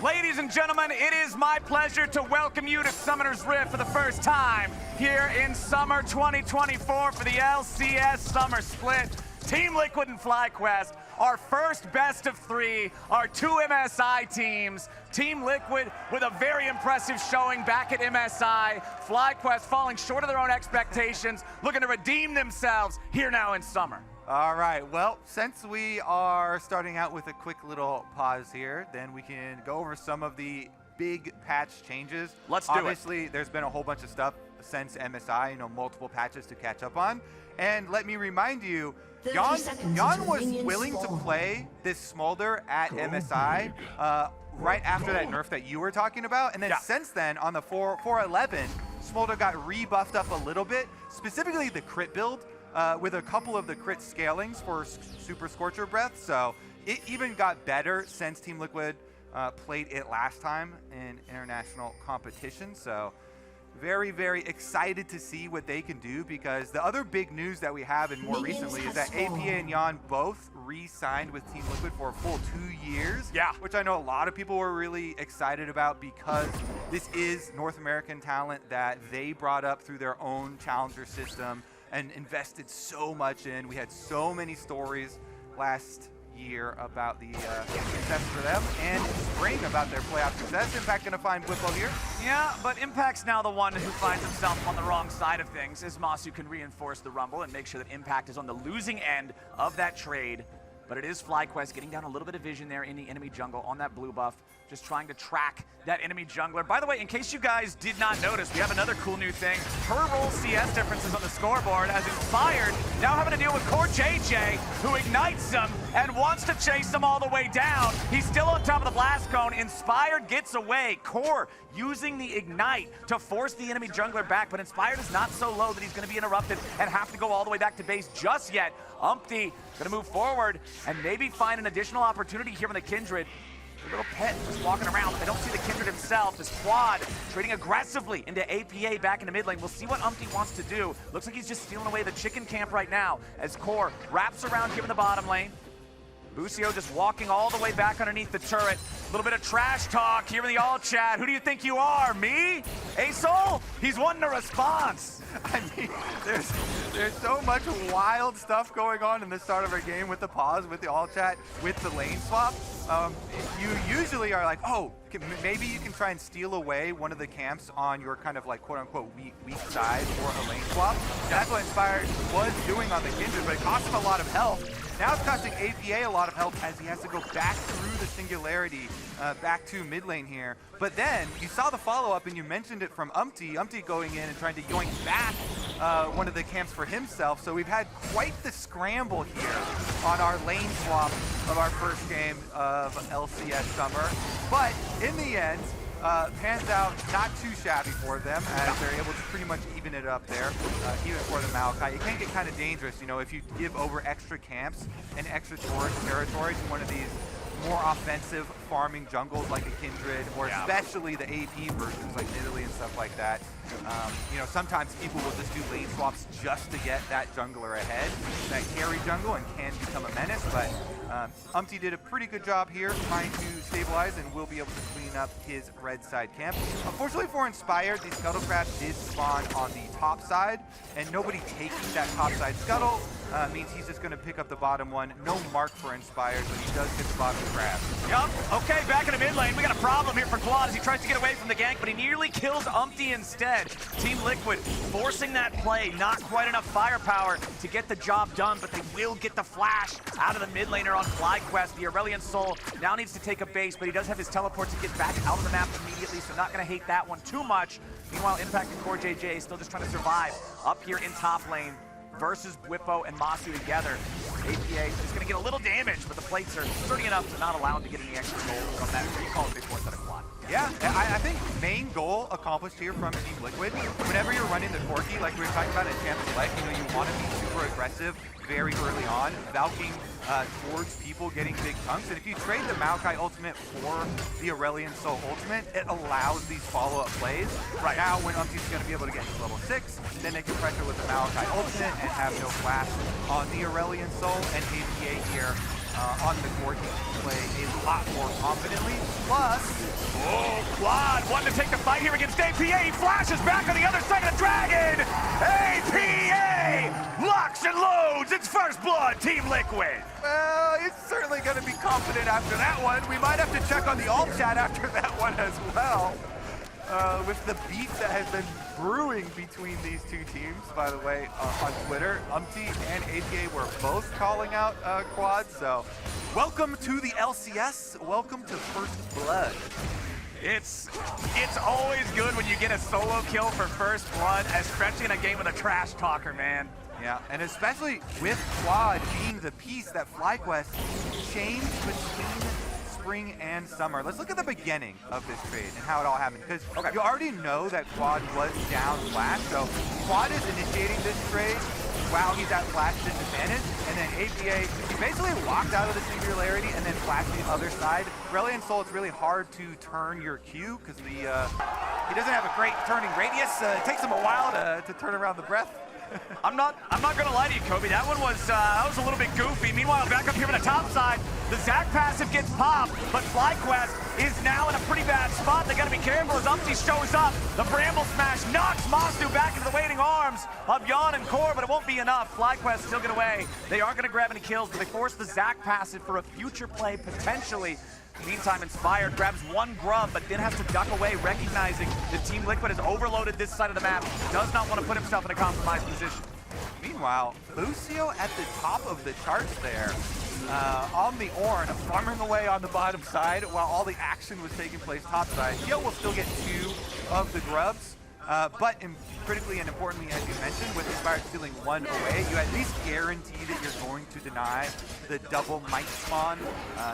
Ladies and gentlemen, it is my pleasure to welcome you to Summoner's Rift for the first time here in summer 2024 for the LCS Summer Split. Team Liquid and FlyQuest, our first best of 3, our 2 MSI teams. Team Liquid with a very impressive showing back at MSI. FlyQuest falling short of their own expectations, looking to redeem themselves here now in summer. All right, well, since we are starting out with a quick little pause here, then we can go over some of the big patch changes. Let's do it. Obviously, there's been a whole bunch of stuff since MSI, multiple patches to catch up on. And let me remind you, Yeon was willing to play this Smolder at MSI right after that nerf that you were talking about. And then since then, on the 411, Smolder got rebuffed up a little bit, specifically the crit build. With a couple of the crit scalings for Super Scorcher Breath, so it even got better since Team Liquid played it last time in international competition. So very, very excited to see what they can do, because the other big news that we have and more recently is that APA and Yeon both re-signed with Team Liquid for a full 2 years. Yeah. Which I know a lot of people were really excited about, because this is North American talent that they brought up through their own challenger system and invested so much in. We had so many stories last year about the success for them, and spring about their playoff success. Impact gonna find Bwipo here. Yeah, but Impact's now the one who finds himself on the wrong side of things, as Massu can reinforce the rumble and make sure that Impact is on the losing end of that trade. But it is FlyQuest getting down a little bit of vision there in the enemy jungle on that blue buff, just trying to track that enemy jungler. By the way, in case you guys did not notice, we have another cool new thing. Per role CS differences on the scoreboard, as Inspired now having to deal with CoreJJ, who ignites him and wants to chase him all the way down. He's still on top of the blast cone. Inspired gets away. Core using the ignite to force the enemy jungler back, but Inspired is not so low that he's going to be interrupted and have to go all the way back to base just yet. UmTi going to move forward and maybe find an additional opportunity here on the Kindred. A little pet just walking around. They don't see the Kindred himself. This quad trading aggressively into APA back into mid lane. We'll see what UmTi wants to do. Looks like he's just stealing away the chicken camp right now as Core wraps around here in the bottom lane. Busio just walking all the way back underneath the turret. A little bit of trash talk here in the all chat. Who do you think you are, me? Sol? He's wanting a response. I mean, there's so much wild stuff going on in the start of our game with the pause, with the all chat, with the lane swap. You usually are like, oh, maybe you can try and steal away one of the camps on your kind of like quote-unquote weak side for a lane swap. That's what Inspired was doing on the Kindred, but it cost him a lot of health. Now it's costing APA a lot of health as he has to go back through the singularity back to mid lane here. But then you saw the follow-up and you mentioned it from UmTi. UmTi going in and trying to yoink back one of the camps for himself. So we've had quite the scramble here on our lane swap of our first game of LCS Summer. But in the end, pans out not too shabby for them as they're able to pretty much even it up there, even for the Maokai. It can get kind of dangerous, you know, if you give over extra camps and extra territory to one of these more offensive farming jungles like a Kindred, or especially the AP versions like Italy and stuff like that. You know, sometimes people will just do lane swaps just to get that jungler ahead, that carry jungle, and can become a menace. But UmTi did a pretty good job here trying to stabilize and will be able to clean up his red side camp. Unfortunately for Inspired, the Scuttlecraft did spawn on the top side, and nobody taking that top side scuttle means he's just going to pick up the bottom one. No mark for Inspired, but he does get the bottom crab. Yup. Okay, back in the mid lane. We got a problem here for Quad as he tries to get away from the gank, but he nearly kills UmTi instead. Team Liquid forcing that play. Not quite enough firepower to get the job done, but they will get the flash out of the mid laner on FlyQuest. The Aurelion Sol now needs to take a base, but he does have his teleport to get back out of the map immediately, so not going to hate that one too much. Meanwhile, Impact and CoreJJ still just trying to survive up here in top lane versus Bwipo and Massu together. APA is going to get a little damage, but the plates are sturdy enough to not allow him to get any extra gold from that recall big force out of Quad. Yeah, I think main goal accomplished here from Team Liquid. Whenever you're running the Corki, like we were talking about in Champ Select, you know, you want to be super aggressive very early on, valking towards people getting big chunks. And if you trade the Maokai ultimate for the Aurelion Sol ultimate, it allows these follow-up plays. Right now, when UmTi's going to be able to get to level 6, then they can pressure with the Maokai ultimate and have no flash on the Aurelion Sol, and APA here on the Corki play a lot more confidently. Plus, Quad wanting to take the fight here against APA. He flashes back on the other side of the dragon. APA locks and loads. It's first blood, Team Liquid. Well, it's certainly going to be confident after that one. We might have to check on the alt chat after that one as well. With the beef that has been brewing between these two teams, by the way, on Twitter, UmTi and APA were both calling out Quad, so welcome to the LCS, welcome to First Blood. It's always good when you get a solo kill for First Blood, especially in a game with a trash talker, man. Yeah, and especially with Quad being the piece that FlyQuest changed between spring and summer. Let's look at the beginning of this trade and how it all happened, because you already know that Quad was down flash, so Quad is initiating this trade while he's at flash disadvantage, and then APA, he basically walked out of the singularity and then flashed the other side. Aurelion Sol, it's really hard to turn your Q because he doesn't have a great turning radius. It takes him a while to turn around the breath. I'm not gonna lie to you, Kobe. That one was a little bit goofy. Meanwhile, back up here on the top side, the Zac passive gets popped, but FlyQuest is now in a pretty bad spot. They gotta be careful as UmTi shows up. The Bramble Smash knocks Massu back into the waiting arms of Yeon and Core, but it won't be enough. FlyQuest still get away. They aren't gonna grab any kills, but they force the Zac passive for a future play potentially. Meantime, Inspired grabs one grub, but then has to duck away, recognizing that Team Liquid has overloaded this side of the map. Does not want to put himself in a compromised position. Meanwhile, Busio at the top of the charts there. On the Ornn, farming away on the bottom side while all the action was taking place top side. Yeon will still get 2 of the grubs, but critically and importantly, as you mentioned, with Inspired stealing 1 away, you at least guarantee that you're going to deny the double might spawn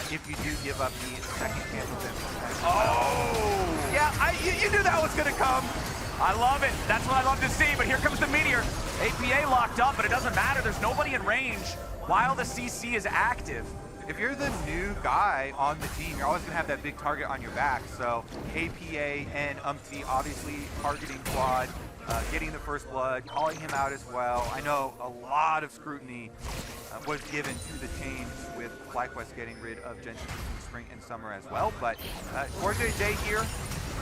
if you do give up the second chance of them. Oh! Yeah, you knew that was gonna come. I love it. That's what I love to see, but here comes the Meteor. APA locked up, but it doesn't matter. There's nobody in range while the CC is active. If you're the new guy on the team, you're always going to have that big target on your back. So APA and UmTi obviously targeting Quad, getting the first blood, calling him out as well. I know a lot of scrutiny was given to the change with FlyQuest getting rid of Gen 2 in spring and summer as well. But CoreJJ here,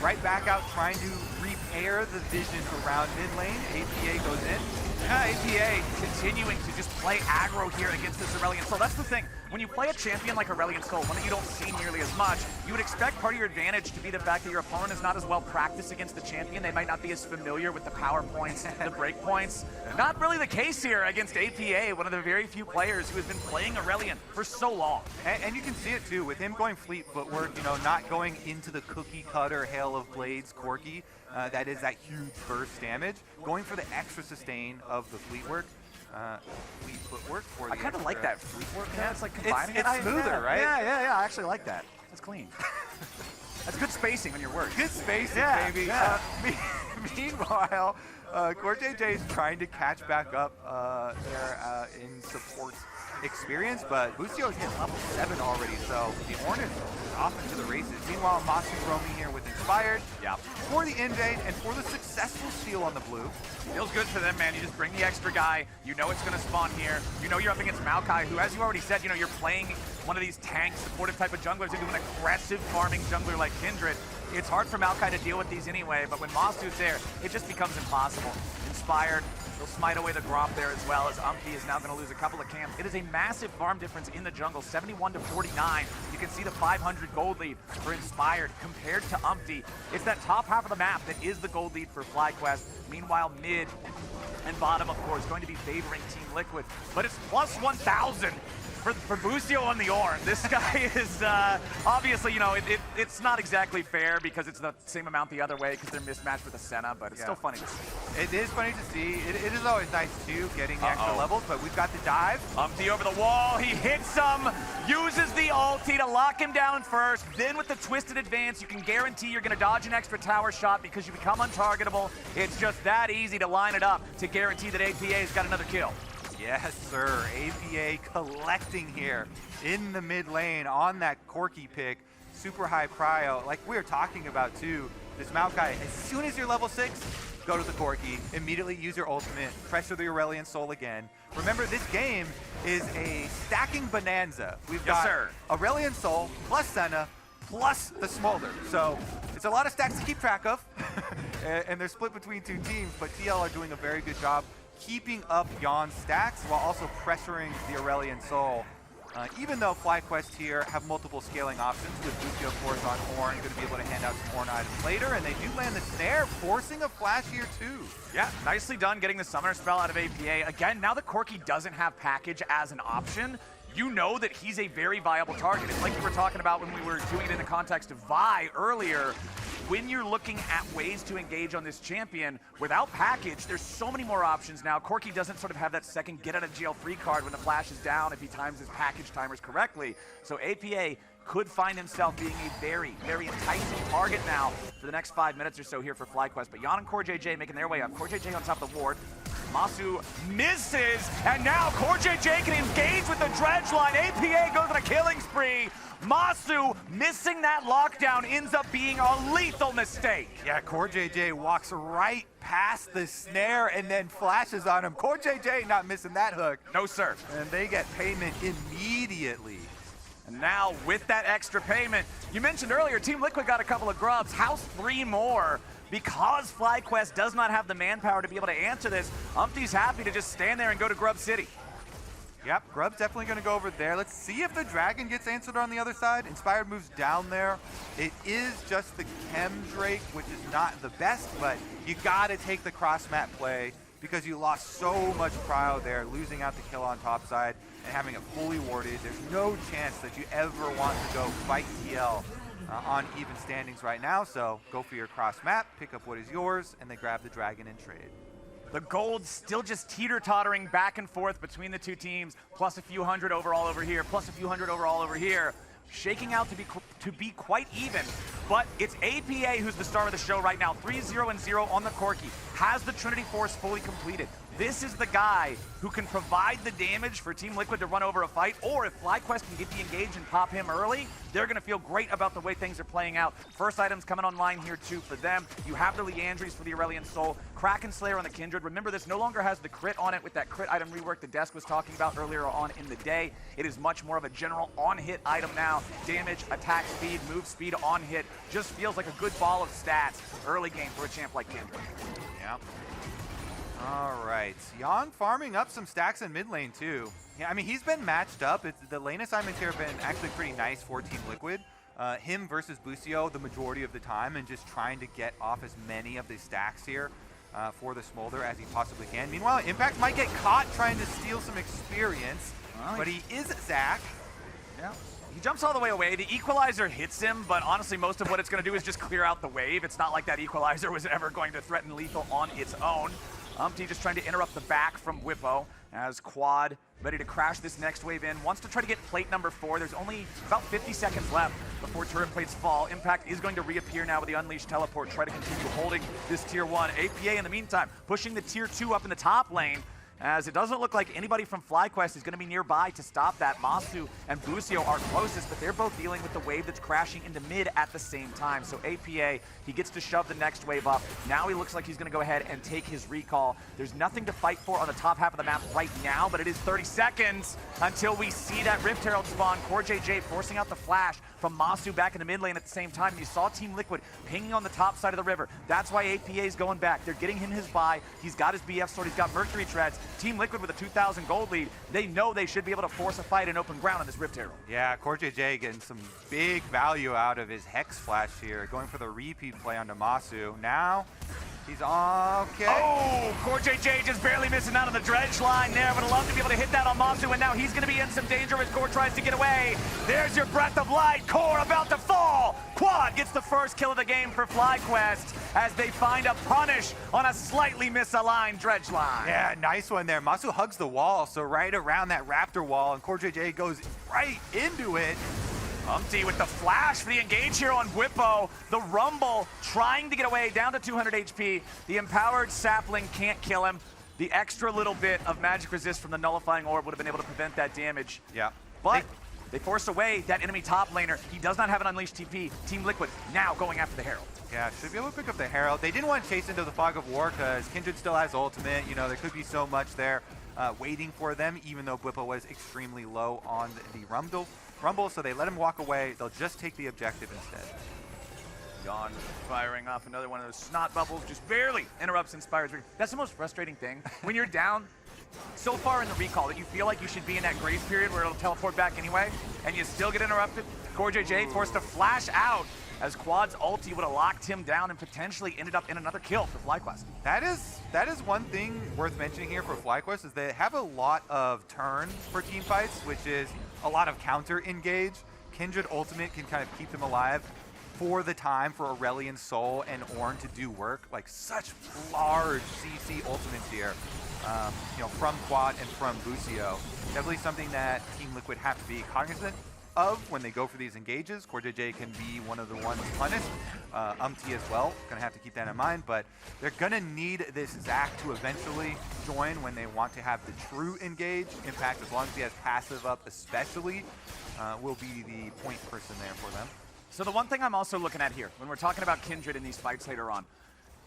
right back out trying to repair the vision around mid lane. APA goes in. APA continuing to just play aggro here against this Aurelion Sol. That's the thing. When you play a champion like Aurelion Sol, one that you don't see nearly as much, you would expect part of your advantage to be the fact that your opponent is not as well practiced against the champion. They might not be as familiar with the power points, the break points. Not really the case here against APA, one of the very few players who has been playing Aurelion for so long. And you can see it too, with him going fleet footwork, you know, not going into the cookie cutter Hail of Blades Corki. That is that huge burst damage. Going for the extra sustain of the fleet work. Fleet footwork for the I kind of like that fleet work. Yeah, it's like combining it's smoother, right? Yeah, I actually like that. That's clean. That's good spacing on your work. Good spacing, baby. Yeah. Meanwhile, CoreJJ is trying to catch back up there in support experience, but Busio is hit level 7 already, so the Ornn is off into the races. Meanwhile, Massu roaming here with Inspired for the invade and for the successful steal on the blue. Feels good for them, man. You just bring the extra guy. You know it's going to spawn here. You know you're up against Maokai, who, as you already said, you know, you're playing one of these tank supportive type of junglers into an aggressive farming jungler like Kindred. It's hard for Maokai to deal with these anyway, but when Massu's there, it just becomes impossible. Inspired, he'll smite away the Gromp there as well, as UmTi is now going to lose a couple of camps. It is a massive farm difference in the jungle, 71 to 49. You can see the 500 gold lead for Inspired compared to UmTi. It's that top half of the map that is the gold lead for FlyQuest. Meanwhile, mid and bottom, of course, going to be favoring Team Liquid. But it's plus 1,000 for Busio on the Ornn. This guy is obviously, you know, it's not exactly fair because it's the same amount the other way because they're mismatched with the Senna, but it's still funny to see. It is funny to see. It is always nice too, getting the extra levels, but we've got the dive. UmTi over the wall, he hits him, uses the ulti to lock him down first, then with the twisted advance, you can guarantee you're gonna dodge an extra tower shot because you become untargetable. It's just that easy to line it up to guarantee that APA's got another kill. Yes, sir. APA collecting here in the mid lane on that Corki pick. Super high prio. Like we were talking about too, this Maokai, as soon as you're level 6, go to the Corki, immediately use your ultimate, pressure the Aurelion Sol again. Remember, this game is a stacking bonanza. We've got Aurelion Sol plus Senna plus the Smolder. So it's a lot of stacks to keep track of. And they're split between 2 teams, but TL are doing a very good job keeping up Yeon's stacks while also pressuring the Aurelion Sol. Even though FlyQuest here have multiple scaling options, with Busio, of course, on Ornn, going to be able to hand out some Ornn items later, and they do land the snare, forcing a flash here too. Yeah, nicely done getting the summoner spell out of APA. Again, now that Corki doesn't have package as an option, you know that he's a very viable target. It's like you were talking about when we were doing it in the context of Vi earlier. When you're looking at ways to engage on this champion, without package, there's so many more options now. Corki doesn't sort of have that second get out of jail free card when the flash is down if he times his package timers correctly. So APA could find himself being a very, very enticing target now for the next 5 minutes or so here for FlyQuest. But Yeon and CoreJJ making their way up. CoreJJ on top of the ward. Massu misses, and now CoreJJ can engage with the dredge line. APA goes on a killing spree. Massu Missing that lockdown ends up being a lethal mistake. Yeah, CoreJJ walks right past the snare and then flashes on him. CoreJJ not missing that hook. No, sir. And they get payment immediately. And now with that extra payment, you mentioned earlier, Team Liquid got a couple of grubs. How's 3 more? Because FlyQuest does not have the manpower to be able to answer this, UmTi's happy to just stand there and go to Grub City. Yep, Grub's definitely going to go over there. Let's see if the Dragon gets answered on the other side. Inspired moves down there. It is just the Chem Drake, which is not the best, but you got to take the cross-map play because you lost so much cryo there, losing out the kill on top side and having it fully warded. There's no chance that you ever want to go fight TL on even standings right now, so go for your cross-map, pick up what is yours, and then grab the Dragon and trade. The gold still just teeter-tottering back and forth between the two teams, plus a few hundred overall over here, plus a few hundred overall over here. Shaking out to be quite even, but it's APA who's the star of the show right now. 3-0-0 on the Corki, has the Trinity Force fully completed. This is the guy who can provide the damage for Team Liquid to run over a fight, or if FlyQuest can get the engage and pop him early, they're gonna feel great about the way things are playing out. First items coming online here too for them. You have the Leandries for the Aurelion Sol, Kraken Slayer on the Kindred. Remember, this no longer has the crit on it with that crit item rework the desk was talking about earlier on in the day. It is much more of a general on-hit item now. Damage, attack speed, move speed, on hit. Just feels like a good ball of stats early game for a champ like Kindred. Yeah. All right, Yeon farming up some stacks in mid lane too. Yeah, I mean, he's been matched up. The lane assignments here have been actually pretty nice for Team Liquid. Him versus Busio the majority of the time, and just trying to get off as many of the stacks here for the Smolder as he possibly can. Meanwhile, Impact might get caught trying to steal some experience, but he is Zach. Yeah. He jumps all the way away. The equalizer hits him, but honestly, most of what it's going to do is just clear out the wave. It's not like that equalizer was ever going to threaten lethal on its own. UmTi just trying to interrupt the back from Bwipo as Quad ready to crash this next wave in. Wants to try to get plate number 4. There's only about 50 seconds left before turret plates fall. Impact is going to reappear now with the Unleashed Teleport, try to continue holding this tier 1. APA in the meantime, pushing the tier 2 up in the top lane, as it doesn't look like anybody from FlyQuest is going to be nearby to stop that. Massu and Busio are closest, but they're both dealing with the wave that's crashing into mid at the same time. So APA, he gets to shove the next wave up. Now he looks like he's going to go ahead and take his recall. There's nothing to fight for on the top half of the map right now, but it is 30 seconds until we see that Rift Herald spawn. CoreJJ forcing out the flash from Massu back in the mid lane at the same time. You saw Team Liquid pinging on the top side of the river. That's why APA is going back. They're getting him his buy. He's got his BF sword. He's got Mercury treads. Team Liquid with a 2,000 gold lead. They know they should be able to force a fight in open ground on this Rift Herald. Yeah, CoreJJ getting some big value out of his Hex Flash here, going for the repeat play onto Massu. Now, he's okay. Oh, CoreJJ just barely missing out on the dredge line there. Would love to be able to hit that on Massu, and now he's going to be in some danger as Core tries to get away. There's your breath of light. Core about to fall. Quad gets the first kill of the game for FlyQuest as they find a punish on a slightly misaligned dredge line. Yeah, nice one there. Massu hugs the wall, so right around that Raptor wall, and CoreJJ goes right into it. UmTi with the flash for the engage here on Bwipo. The Rumble trying to get away, down to 200 HP. The Empowered Sapling can't kill him. The extra little bit of magic resist from the Nullifying Orb would have been able to prevent that damage. Yeah. But they force away that enemy top laner. He does not have an Unleashed TP. Team Liquid now going after the Herald. Yeah, should be able to pick up the Herald. They didn't want to chase into the Fog of War because Kindred still has ultimate. You know, there could be so much there waiting for them, even though Bwipo was extremely low on the Rumble, so they let him walk away. They'll just take the objective instead. Yeon firing off another one of those snot bubbles, just barely interrupts Inspired's. That's the most frustrating thing. When you're down so far in the recall that you feel like you should be in that grace period where it'll teleport back anyway, and you still get interrupted. CoreJJ forced to flash out as Quad's ulti would have locked him down and potentially ended up in another kill for FlyQuest. That is one thing worth mentioning here for FlyQuest is they have a lot of turn for team fights, which is a lot of counter engage. Kindred ultimate can kind of keep them alive for the time for Aurelion Sol and Ornn to do work. Like such large CC ultimates here, you know, from Quad and from Busio. Definitely something that Team Liquid have to be cognizant of when they go for these engages. CoreJJ can be one of the ones punished. UmTi as well, gonna have to keep that in mind, but they're gonna need this Zac to eventually join when they want to have the true engage. Impact, as long as he has passive up especially, will be the point person there for them. So the one thing I'm also looking at here, when we're talking about Kindred in these fights later on,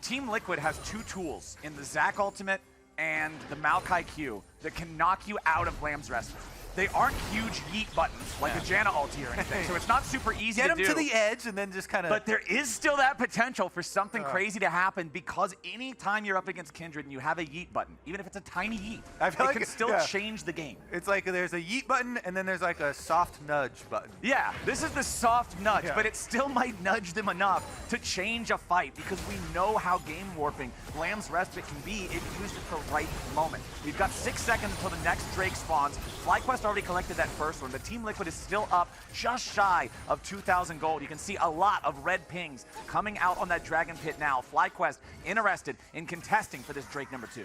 Team Liquid has two tools in the Zac ultimate and the Maokai Q that can knock you out of Lamb's Rest. They aren't huge yeet buttons like a Janna ulti or anything, so it's not super easy to do. Get him to the edge and then just kind of... But there is still that potential for something crazy to happen, because anytime you're up against Kindred and you have a yeet button, even if it's a tiny yeet, it can still change the game. It's like there's a yeet button and then there's like a soft nudge button. Yeah, this is the soft nudge, but it still might nudge them enough to change a fight, because we know how game warping Lamb's Respite can be if used at the right moment. We've got 6 seconds until the next Drake spawns. FlyQuest already collected that first one, but Team Liquid is still up just shy of 2,000 gold. You can see a lot of red pings coming out on that Dragon Pit now. FlyQuest interested in contesting for this Drake number 2.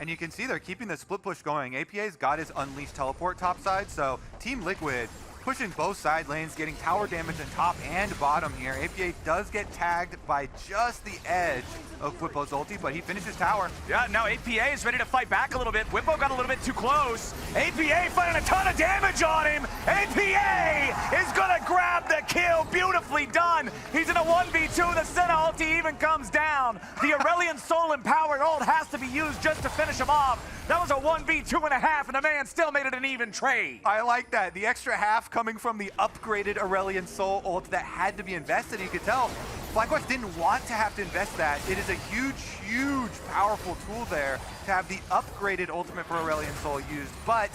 And you can see they're keeping the split push going. APA's got his Unleashed teleport topside, so Team Liquid pushing both side lanes, getting tower damage in top and bottom here. APA does get tagged by just the edge of Bwipo's ulti, but he finishes tower. Yeah, now APA is ready to fight back a little bit. Bwipo got a little bit too close. APA fighting a ton of damage on him. APA is gonna grab the kill. Beautifully done. He's in a 1v2. The Senna ulti even comes down. The Aurelion Sol empowered ult has to be used just to finish him off. That was a 1v2.5, and the man still made it an even trade. I like that. The extra half coming from the upgraded Aurelion Sol ult that had to be invested. You could tell FlyQuest didn't want to have to invest that. It is a huge, huge, powerful tool there to have the upgraded ultimate for Aurelion Sol used. But,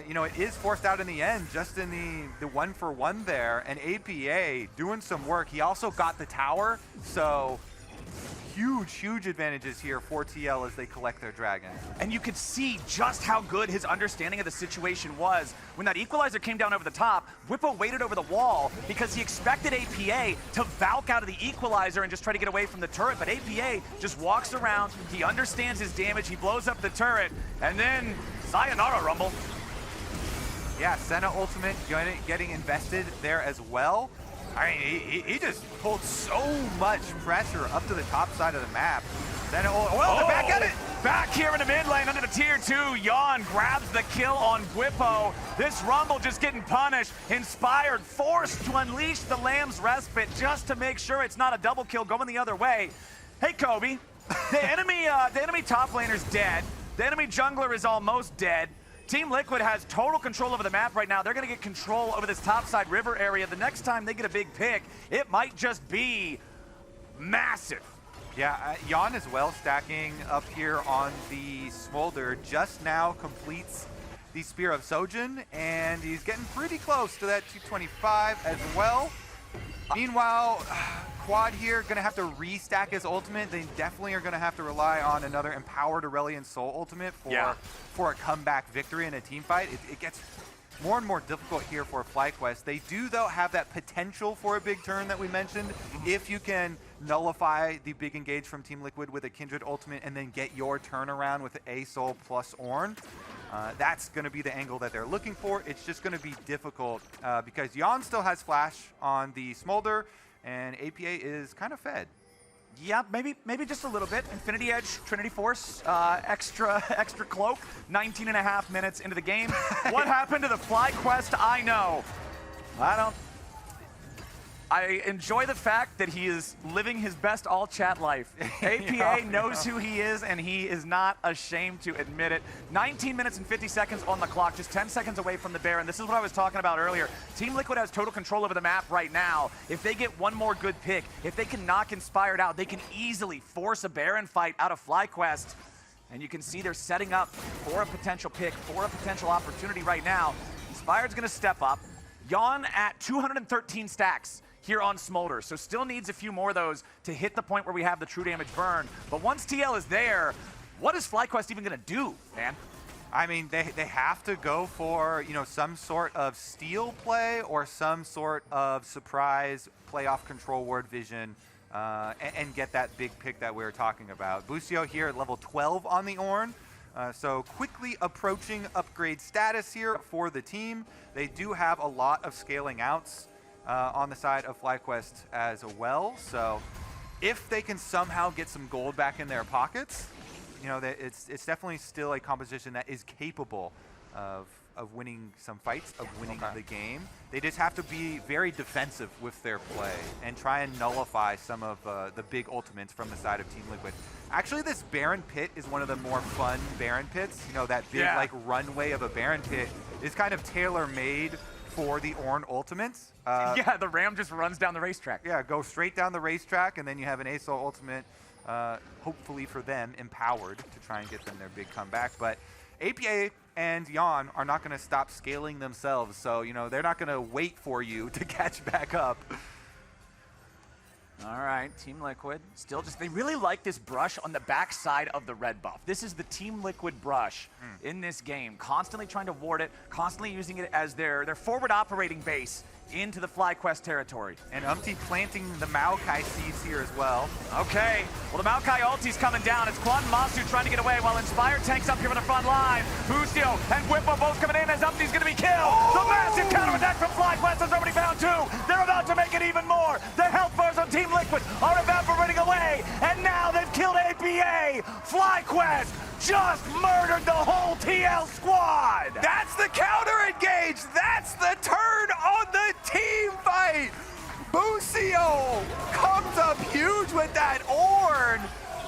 you know, it is forced out in the end, just in the 1-for-1 there. And APA doing some work. He also got the tower, so... huge, huge advantages here for TL as they collect their dragon. And you could see just how good his understanding of the situation was. When that equalizer came down over the top, Bwipo waited over the wall because he expected APA to Valk out of the equalizer and just try to get away from the turret, but APA just walks around, he understands his damage, he blows up the turret, and then sayonara rumble. Yeah, Senna ultimate getting invested there as well. I mean, he just pulled so much pressure up to the top side of the map. Then, they're back at it! Back here in the mid lane under the tier 2, Yeon grabs the kill on Bwipo. This Rumble just getting punished. Inspired, forced to unleash the Lamb's Respite just to make sure it's not a double kill going the other way. Hey, Kobe, the enemy top laner's dead. The enemy jungler is almost dead. Team Liquid has total control over the map right now. They're going to get control over this topside river area. The next time they get a big pick, it might just be massive. Yeah, Yeon as well stacking up here on the Smolder. Just now completes the Spear of Sojin, and he's getting pretty close to that 225 as well. Meanwhile, Quad here going to have to restack his ultimate. They definitely are going to have to rely on another empowered Aurelion Sol ultimate for a comeback victory in a team fight. It gets more and more difficult here for FlyQuest. They do, though, have that potential for a big turn that we mentioned. If you can nullify the big engage from Team Liquid with a Kindred ultimate and then get your turnaround with A Sol plus Ornn, that's going to be the angle that they're looking for. It's just going to be difficult because Yeon still has flash on the Smolder, and APA is kind of fed. Yeah, maybe just a little bit. Infinity Edge, Trinity Force, extra cloak, 19.5 minutes into the game. What happened to the FlyQuest? I know. I enjoy the fact that he is living his best all-chat life. APA knows who he is, and he is not ashamed to admit it. 19 minutes and 50 seconds on the clock, just 10 seconds away from the Baron. This is what I was talking about earlier. Team Liquid has total control over the map right now. If they get one more good pick, if they can knock Inspired out, they can easily force a Baron fight out of FlyQuest. And you can see they're setting up for a potential pick, for a potential opportunity right now. Inspired's going to step up. Yeon at 213 stacks here on Smolder, so still needs a few more of those to hit the point where we have the true damage burn. But once TL is there, what is FlyQuest even going to do, man? I mean, they have to go for, you know, some sort of steal play or some sort of surprise playoff control ward vision and get that big pick that we were talking about. Busio here at level 12 on the Ornn. So quickly approaching upgrade status here for the team. They do have a lot of scaling outs on the side of FlyQuest as well. So if they can somehow get some gold back in their pockets, you know, it's definitely still a composition that is capable of winning some fights, of winning the game. They just have to be very defensive with their play and try and nullify some of the big ultimates from the side of Team Liquid. Actually, this Baron pit is one of the more fun Baron pits. You know, that big like runway of a Baron pit is kind of tailor-made for the Ornn ultimates. Yeah, the Ram just runs down the racetrack. Yeah, go straight down the racetrack, and then you have an ASO ultimate, hopefully for them, empowered to try and get them their big comeback. But APA and Yeon are not going to stop scaling themselves, so you know they're not going to wait for you to catch back up. All right, Team Liquid still just, they really like this brush on the backside of the red buff. This is the Team Liquid brush in this game, constantly trying to ward it, constantly using it as their forward operating base into the FlyQuest territory. And UmTi planting the Maokai seeds here as well. Okay, well the Maokai ulti's coming down. It's Quad and Massu trying to get away while Inspire tanks up here on the front line. Busio and Bwipo both coming in as UmTi's gonna be killed. The massive counterattack from FlyQuest has already found two. They're about to make it even more. The health bars on Team Liquid are evaporating away, and now they've killed APA. FlyQuest just murdered the whole TL squad. That's the counter engage. That's the turn on the team fight. Busio comes up huge with that Ornn.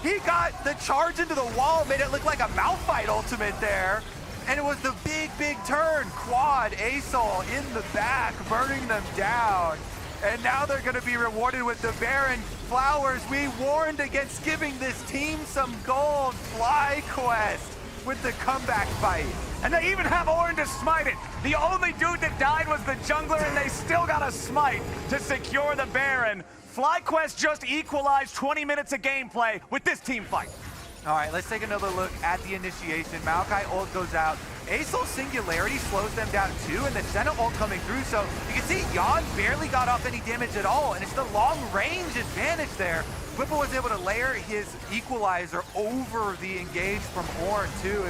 He got the charge into the wall, made it look like a Malphite ultimate there. And it was the big turn. Quad, ASOL in the back, burning them down. And now they're going to be rewarded with the Baron Flowers. We warned against giving this team some gold. FlyQuest with the comeback fight. And they even have Ornn to smite it. The only dude that died was the jungler, and they still got a smite to secure the Baron. FlyQuest just equalized 20 minutes of gameplay with this team fight. All right, let's take another look at the initiation. Maokai ult goes out. ASOL Singularity slows them down too, and the Senna ult coming through. So you can see Yeon barely got off any damage at all, and it's the long range advantage there. Bwipo was able to layer his equalizer over the engage from Ornn too.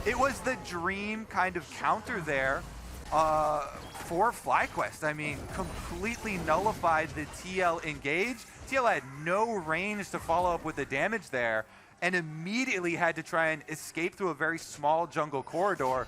It was the dream kind of counter there for FlyQuest. I mean, completely nullified the TL engage. TL had no range to follow up with the damage there, and immediately had to try and escape through a very small jungle corridor.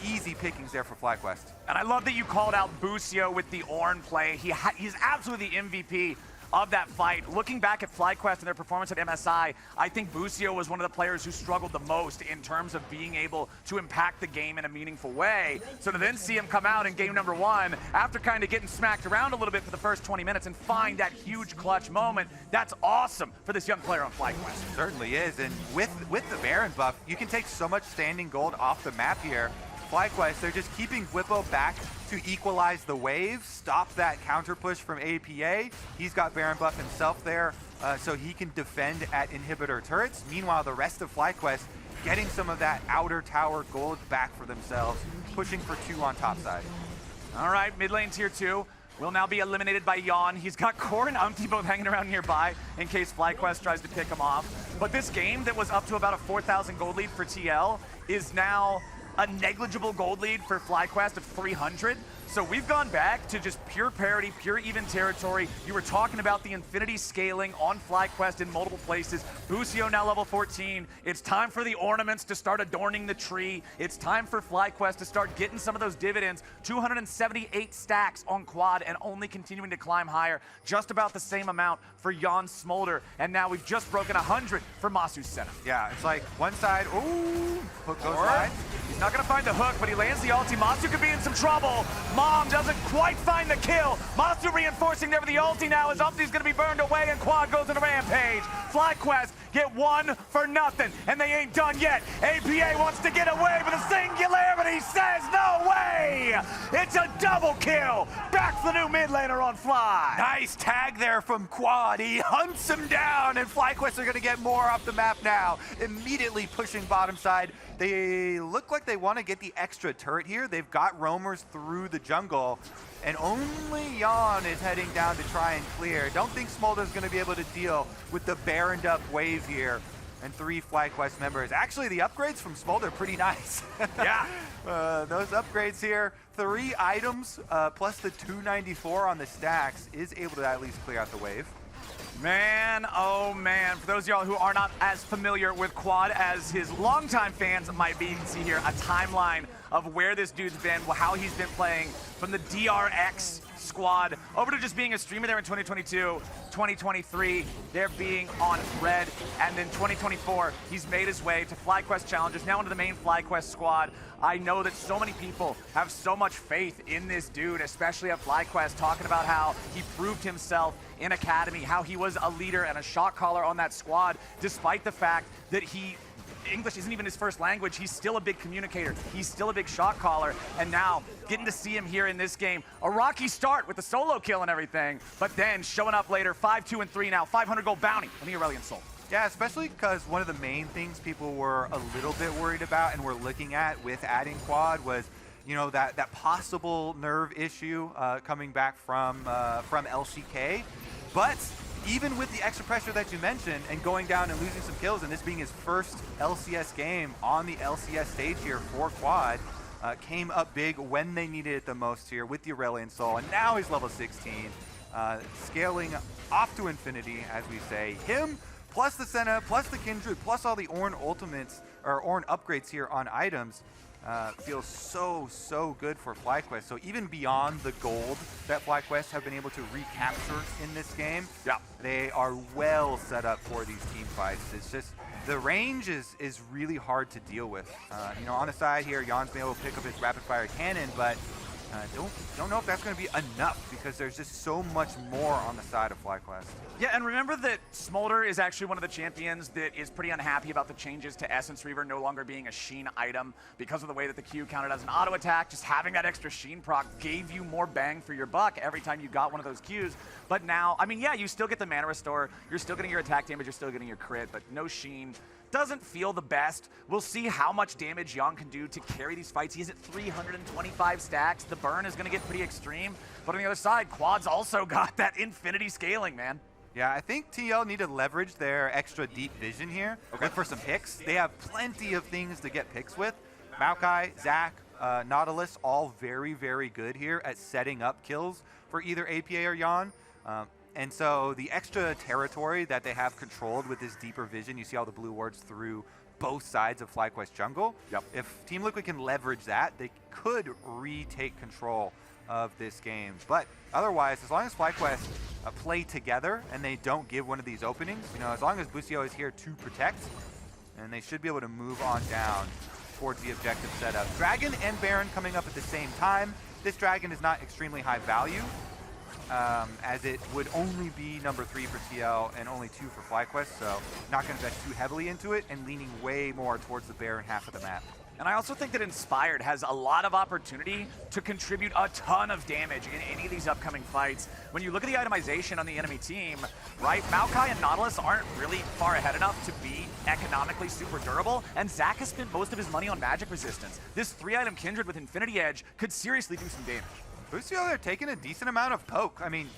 Easy pickings there for FlyQuest. And I love that you called out Busio with the Ornn play. He's absolutely the MVP of that fight. Looking back at FlyQuest and their performance at MSI, I think Busio was one of the players who struggled the most in terms of being able to impact the game in a meaningful way. So to then see him come out in game number one, after kind of getting smacked around a little bit for the first 20 minutes and find that huge clutch moment, that's awesome for this young player on FlyQuest. Certainly is, and with the Baron buff, you can take so much standing gold off the map here. FlyQuest, they're just keeping Bwipo back to equalize the wave, stop that counter push from APA. He's got Baron buff himself there, so he can defend at inhibitor turrets. Meanwhile, the rest of FlyQuest getting some of that outer tower gold back for themselves, pushing for two on top side. All right, mid lane tier 2 will now be eliminated by Yeon. He's got Core and UmTi both hanging around nearby in case FlyQuest tries to pick him off. But this game that was up to about a 4,000 gold lead for TL is now a negligible gold lead for FlyQuest of 300. So we've gone back to just pure parity, pure even territory. You were talking about the infinity scaling on FlyQuest in multiple places. Busio now level 14. It's time for the ornaments to start adorning the tree. It's time for FlyQuest to start getting some of those dividends. 278 stacks on Quad and only continuing to climb higher. Just about the same amount for Yeon Smolder. And now we've just broken 100 for Massu Senna. Yeah, it's like one side, ooh, hook goes wide. He's not gonna find the hook, but he lands the ulti. Massu could be in some trouble. Mom doesn't quite find the kill. Massu reinforcing there with the ulti now as UmTi's gonna be burned away and Quad goes on a rampage. FlyQuest get one for nothing, and they ain't done yet. APA wants to get away, but the Singularity says no way! It's a double kill! Back for the new mid laner on Fly. Nice tag there from Quad. He hunts him down, and FlyQuest are gonna get more off the map now. Immediately pushing bottom side. They look like they want to get the extra turret here. They've got roamers through the jungle, and only Yeon is heading down to try and clear. Don't think Smolder's going to be able to deal with the Baroned up wave here and 3 FlyQuest members. Actually, the upgrades from Smolder are pretty nice. Yeah. Those upgrades here, 3 items plus the 294 on the stacks is able to at least clear out the wave. Man, oh man. For those of y'all who are not as familiar with Quad as his longtime fans might be, you can see here a timeline of where this dude's been, how he's been playing from the DRX squad over to just being a streamer there in 2022, 2023, there being on Red, and then 2024, he's made his way to FlyQuest Challengers, now into the main FlyQuest squad. I know that so many people have so much faith in this dude, especially at FlyQuest, talking about how he proved himself in Academy, how he was a leader and a shot caller on that squad, despite the fact that English isn't even his first language. He's still a big communicator. He's still a big shot caller. And now, getting to see him here in this game, a rocky start with the solo kill and everything, but then showing up later, 5, 2, and 3 now, 500 gold bounty on the Aurelion Sol. Yeah, especially because one of the main things people were a little bit worried about and were looking at with adding Quad was, you know, that possible nerve issue coming back from LCK. But even with the extra pressure that you mentioned and going down and losing some kills, and this being his first LCS game on the LCS stage here for Quad, came up big when they needed it the most here with the Aurelion Sol, and now he's level 16, scaling off to infinity, as we say. Him, plus the Senna, plus the Kindred, plus all the Ornn ultimates, or Ornn upgrades here on items, feels so good for FlyQuest. So even beyond the gold that FlyQuest have been able to recapture in this game, yeah, they are well set up for these team fights. It's just the range is really hard to deal with. You know, on the side here, Yeon's been able to pick up his rapid fire cannon, but don't know if that's going to be enough because there's just so much more on the side of FlyQuest. Yeah, and remember that Smolder is actually one of the champions that is pretty unhappy about the changes to Essence Reaver no longer being a Sheen item because of the way that the Q counted as an auto attack. Just having that extra Sheen proc gave you more bang for your buck every time you got one of those Qs. But now, I mean, yeah, you still get the mana restore, you're still getting your attack damage, you're still getting your crit, but no Sheen. Doesn't feel the best. We'll see how much damage Yeon can do to carry these fights. He's at 325 stacks. The burn is going to get pretty extreme. But on the other side, Quad's also got that infinity scaling, man. Yeah, I think TL need to leverage their extra deep vision here for some picks. They have plenty of things to get picks with. Maokai, Zach, Nautilus, all very good here at setting up kills for either APA or Yeon. And so the extra territory that they have controlled with this deeper vision, you see all the blue wards through both sides of FlyQuest jungle. Yep. If Team Liquid can leverage that, they could retake control of this game. But otherwise, as long as FlyQuest play together and they don't give one of these openings, you know, as long as Busio is here to protect, and they should be able to move on down towards the objective setup. Dragon and Baron coming up at the same time. This Dragon is not extremely high value, as it would only be number 3 for TL and only 2 for FlyQuest, so not going to invest too heavily into it and leaning way more towards the Baron half of the map. And I also think that Inspired has a lot of opportunity to contribute a ton of damage in any of these upcoming fights. When you look at the itemization on the enemy team, right, Maokai and Nautilus aren't really far ahead enough to be economically super durable, and Zach has spent most of his money on magic resistance. This 3-item Kindred with Infinity Edge could seriously do some damage. Busio, they're taking a decent amount of poke. I mean,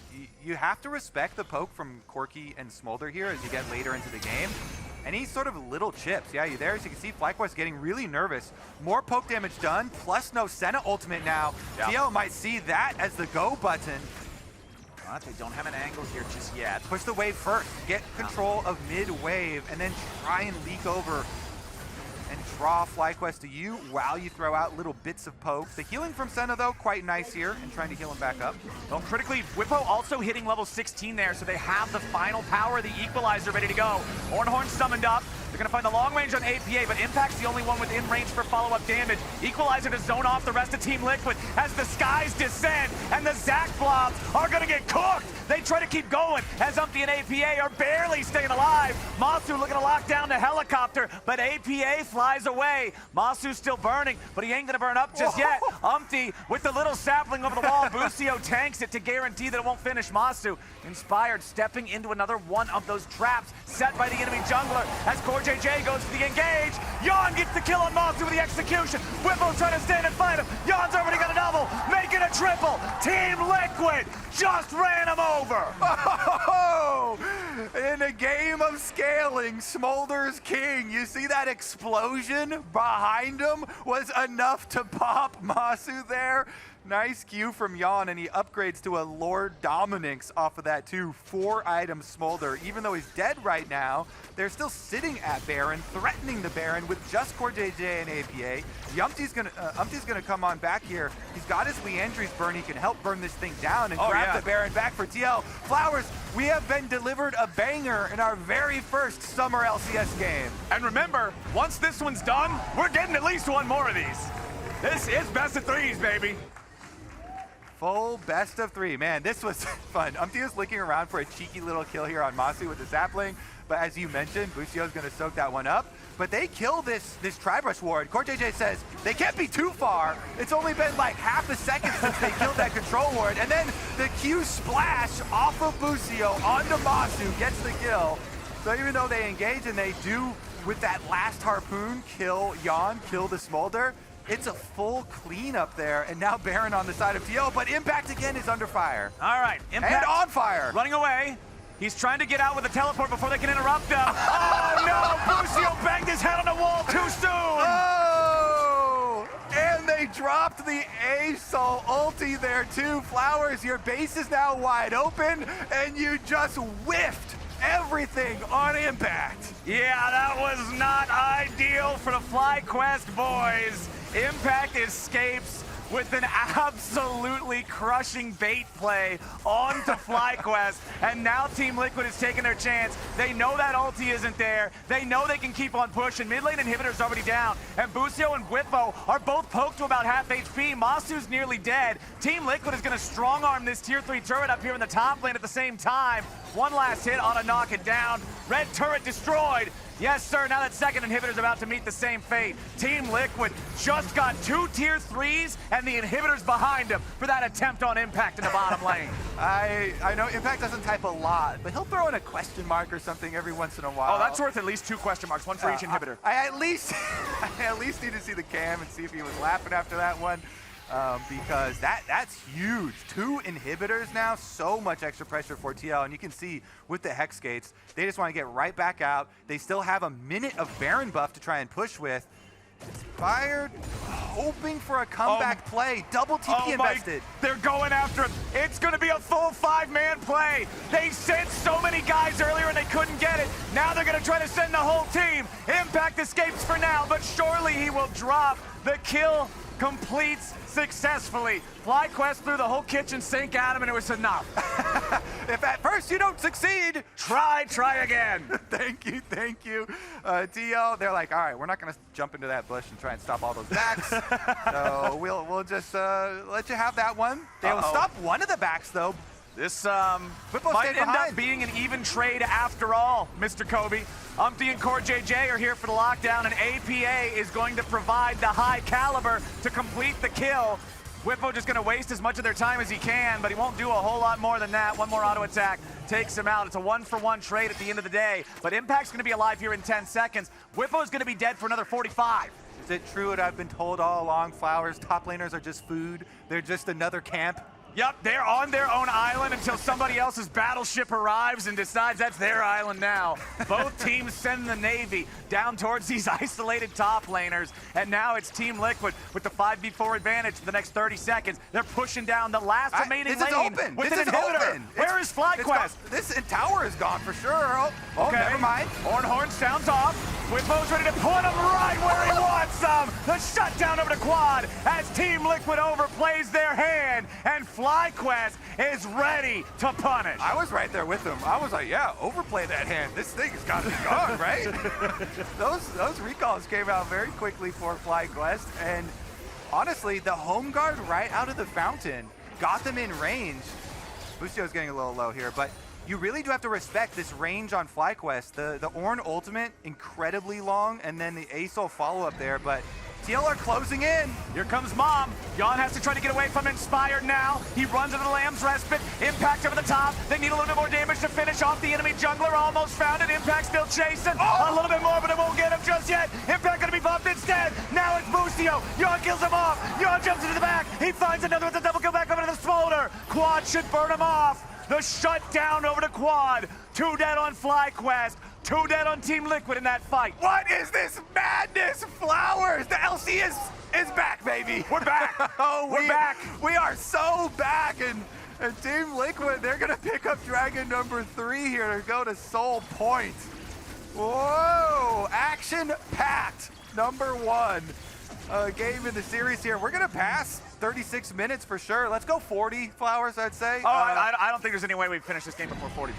you have to respect the poke from Corki and Smolder here as you get later into the game. And he's sort of little chips. Yeah, you there. As you can see, FlyQuest getting really nervous. More poke damage done, plus no Senna ultimate now. Yeah. TL might see that as the go button. But they don't have an angle here just yet. Push the wave first. Get control of mid-wave, and then try and leak over and draw FlyQuest to you while you throw out little bits of poke. The healing from Senna, though, quite nice here, and trying to heal him back up. Well, critically, Bwipo also hitting level 16 there, so they have the final power, the equalizer ready to go. Ornn summoned up. They're going to find the long range on APA, but Impact's the only one within range for follow-up damage. Equalizer to zone off the rest of Team Liquid as the skies descend, and the Zac blobs are going to get cooked. They try to keep going as UmTi and APA are barely staying alive. Massu looking to lock down the helicopter, but APA flies away. Massu's still burning, but he ain't going to burn up just yet. UmTi with the little sapling over the wall. Busio tanks it to guarantee that it won't finish Massu. Inspired stepping into another one of those traps set by the enemy jungler as CoreJJ goes for the engage. Yeon gets the kill on Massu with the execution. Bwipo trying to stand and fight him. Yeon's already got a double, making a triple. Team Liquid just ran him over. Oh, In a game of scaling, Smolder's king. You see that explosion behind him was enough to pop Massu there. Nice Q from Yeon, and he upgrades to a Lord Dominix off of that too. 4-item Smolder. Even though he's dead right now, they're still sitting at Baron, threatening the Baron with just CoreJJ and APA. UmTi's gonna come on back here. He's got his Leandry's burn. He can help burn this thing down and grab the Baron back for TL. Flowers, we have been delivered a banger in our very first Summer LCS game. And remember, once this one's done, we're getting at least one more of these. This is best of threes, baby. Full best of 3. Man, this was fun. UmTi is looking around for a cheeky little kill here on Massu with the sapling. But as you mentioned, Busio's going to soak that one up. But they kill this Tri-Brush ward. CoreJJ says they can't be too far. It's only been like half a second since they killed that control ward. And then the Q splash off of Busio onto Massu gets the kill. So even though they engage and they do, with that last harpoon, kill Yeon, kill the Smolder, it's a full cleanup there, and now Baron on the side of TL, but Impact again is under fire. All right, Impact and on fire. Running away. He's trying to get out with a teleport before they can interrupt him. Oh no, Busio banged his head on the wall too soon. Oh, and they dropped the A-Sol ulti there too. Flowers, your base is now wide open, and you just whiffed everything on Impact. Yeah, that was not ideal for the FlyQuest boys. Impact escapes with an absolutely crushing bait play onto FlyQuest, and now Team Liquid is taking their chance. They know that ulti isn't there. They know they can keep on pushing. Mid lane inhibitor's already down, and Busio and Bwipo are both poked to about half HP. Masu's nearly dead. Team Liquid is gonna strong arm this tier 3 turret up here in the top lane at the same time. One last hit ought to knock it down. Red turret destroyed. Yes, sir, now that second inhibitor's about to meet the same fate. Team Liquid just got 2 tier 3s and the inhibitor's behind him for that attempt on Impact in the bottom lane. I know Impact doesn't type a lot, but he'll throw in a question mark or something every once in a while. Oh, that's worth at least 2 question marks, one for each inhibitor. I at least need to see the cam and see if he was laughing after that one. Because that's huge. 2 inhibitors now, so much extra pressure for TL, and you can see with the Hex Gates, they just want to get right back out. They still have a minute of Baron buff to try and push with. Inspired, hoping for a comeback play. Double TP invested. They're going after him. It's going to be a full 5-man play. They sent so many guys earlier and they couldn't get it. Now they're going to try to send the whole team. Impact escapes for now, but surely he will drop. The kill completes successfully. FlyQuest threw the whole kitchen sink at him and it was enough. If at first you don't succeed, try again. Thank you. TL, they're like, all right, we're not gonna jump into that bush and try and stop all those backs. So we'll just let you have that one. They will stop one of the backs though. This might end up being an even trade after all, Mr. Kobe. UmTi and CoreJJ are here for the lockdown, and APA is going to provide the high caliber to complete the kill. Bwipo just going to waste as much of their time as he can, but he won't do a whole lot more than that. One more auto attack takes him out. It's a 1-for-1 trade at the end of the day, but Impact's going to be alive here in 10 seconds. Bwipo's going to be dead for another 45. Is it true what I've been told all along? Flowers, top laners are just food. They're just another camp. Yep, they're on their own island until somebody else's battleship arrives and decides that's their island now. Both teams send the Navy down towards these isolated top laners, and now it's Team Liquid with the 5v4 advantage for the next 30 seconds. They're pushing down the last remaining lane with an inhibitor. Where is FlyQuest? This tower is gone for sure. Oh, never mind. Ornn sounds off. Bwipo's ready to put him right where he wants him. The shutdown over to Quad as Team Liquid overplays their hand, and FlyQuest is ready to punish. I was right there with him. I was like, yeah, overplay that hand. This thing has got to be gone, right? Those recalls came out very quickly for FlyQuest, and honestly, the home guard right out of the fountain got them in range. Busio's getting a little low here, but you really do have to respect this range on FlyQuest. The Ornn ultimate, incredibly long, and then the A-Sol follow-up there, but TL are closing in. Here comes Mom. Yeon has to try to get away from Inspired now. He runs into the Lamb's Respite. Impact over the top. They need a little bit more damage to finish off the enemy jungler. Almost found it. Impact still chasing. A little bit more, but it won't get him just yet. Impact gonna be bumped instead. Now it's Busio. Yeon kills him off. Yeon jumps into the back. He finds another with a double kill back over to the Smolder. Quad should burn him off. The shutdown over to Quad. 2 dead on FlyQuest, 2 dead on Team Liquid in that fight. What is this madness? Flowers, the LCS is back, baby. We're back. We're back. We are so back, and Team Liquid, they're gonna pick up Dragon number 3 here to go to Sol Point. Whoa, action-packed number 1 game in the series here. We're gonna pass 36 minutes for sure. Let's go 40, Flowers, I'd say. Oh, I don't think there's any way we finish this game before 40.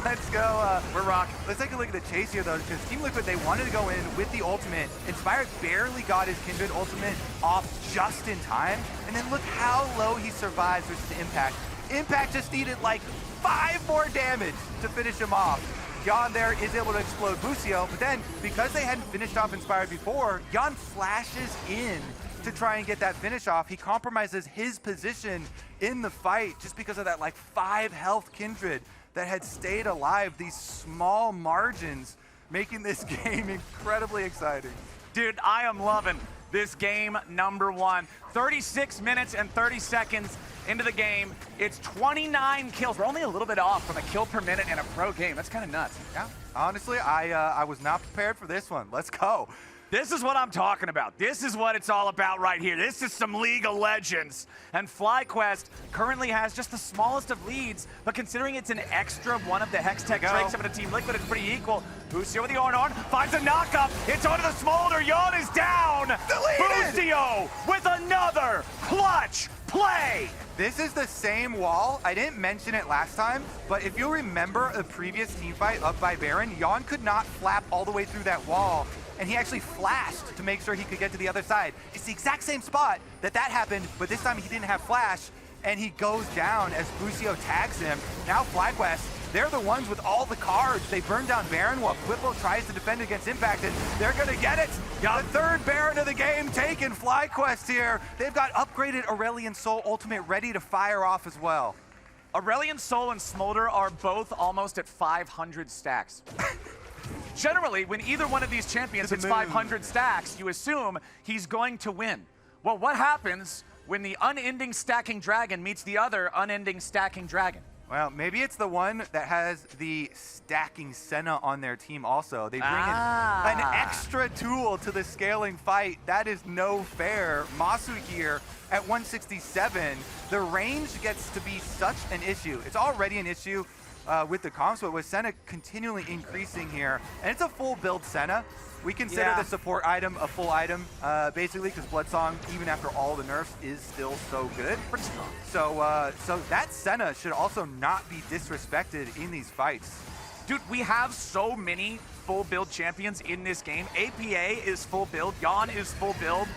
Let's go. We're rocking. Let's take a look at the chase here, though, because Team Liquid, they wanted to go in with the ultimate. Inspired barely got his Kindred ultimate off just in time, and then look how low he survives versus Impact. Impact just needed like 5 more damage to finish him off. Yeon there is able to explode Busio, but then because they hadn't finished off Inspired before, Yeon flashes in to try and get that finish off. He compromises his position in the fight just because of that like 5 health Kindred that had stayed alive. These small margins making this game incredibly exciting. Dude, I am loving this game number 1. 36 minutes and 30 seconds into the game. It's 29 kills. We're only a little bit off from a kill per minute in a pro game. That's kind of nuts. Yeah, honestly, I was not prepared for this one. Let's go. This is what I'm talking about. This is what it's all about right here. This is some League of Legends. And FlyQuest currently has just the smallest of leads, but considering it's an extra one of the Hextech Drakes up in a Team Liquid, it's pretty equal. Busio with the Ornn finds a knockup. It's onto the Smolder. Yeon is down. Busio with another clutch play. This is the same wall. I didn't mention it last time, but if you remember a previous team fight up by Baron, Yeon could not flap all the way through that wall, and he actually flashed to make sure he could get to the other side. It's the exact same spot that happened, but this time he didn't have flash, and he goes down as Busio tags him. Now FlyQuest, they're the ones with all the cards. They burn down Baron while Bwipo tries to defend against Impact, and they're gonna get it. The 3rd Baron of the game taken. FlyQuest here. They've got upgraded Aurelion Sol ultimate ready to fire off as well. Aurelion Sol and Smolder are both almost at 500 stacks. Generally, when either one of these champions hits 500 stacks, you assume he's going to win. Well, what happens when the unending stacking dragon meets the other unending stacking dragon? Well, maybe it's the one that has the stacking Senna on their team also. They bring in an extra tool to the scaling fight. That is no fair. Massu here at 167. The range gets to be such an issue. It's already an issue with the comps, but with Senna continually increasing here. And it's a full build Senna. We consider the support item a full item, basically, because Bloodsong, even after all the nerfs, is still so good. Pretty strong. So that Senna should also not be disrespected in these fights. Dude, we have so many full build champions in this game. APA is full build, Yeon is full build.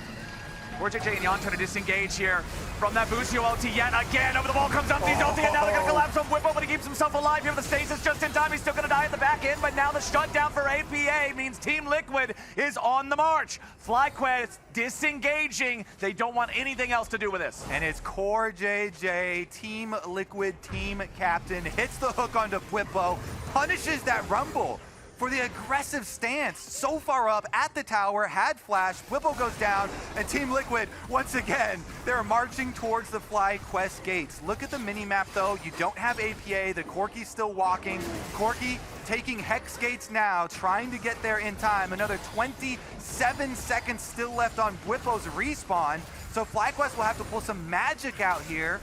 CoreJJ and Yeon trying to disengage here from that Busio ulti yet again. Over the ball comes up, these ulti, and now they're going to collapse on Bwipo, but he keeps himself alive here with the stasis just in time. He's still going to die at the back end, but now the shutdown for APA means Team Liquid is on the march. FlyQuest disengaging. They don't want anything else to do with this. And it's CoreJJ, Team Liquid team captain, hits the hook onto Bwipo, punishes that Rumble for the aggressive stance. So far up at the tower, had flash, Bwipo goes down, and Team Liquid, once again, they're marching towards the FlyQuest gates. Look at the mini-map though, you don't have APA, the Corki's still walking. Corki taking Hex gates now, trying to get there in time. Another 27 seconds still left on Bwipo's respawn, so FlyQuest will have to pull some magic out here.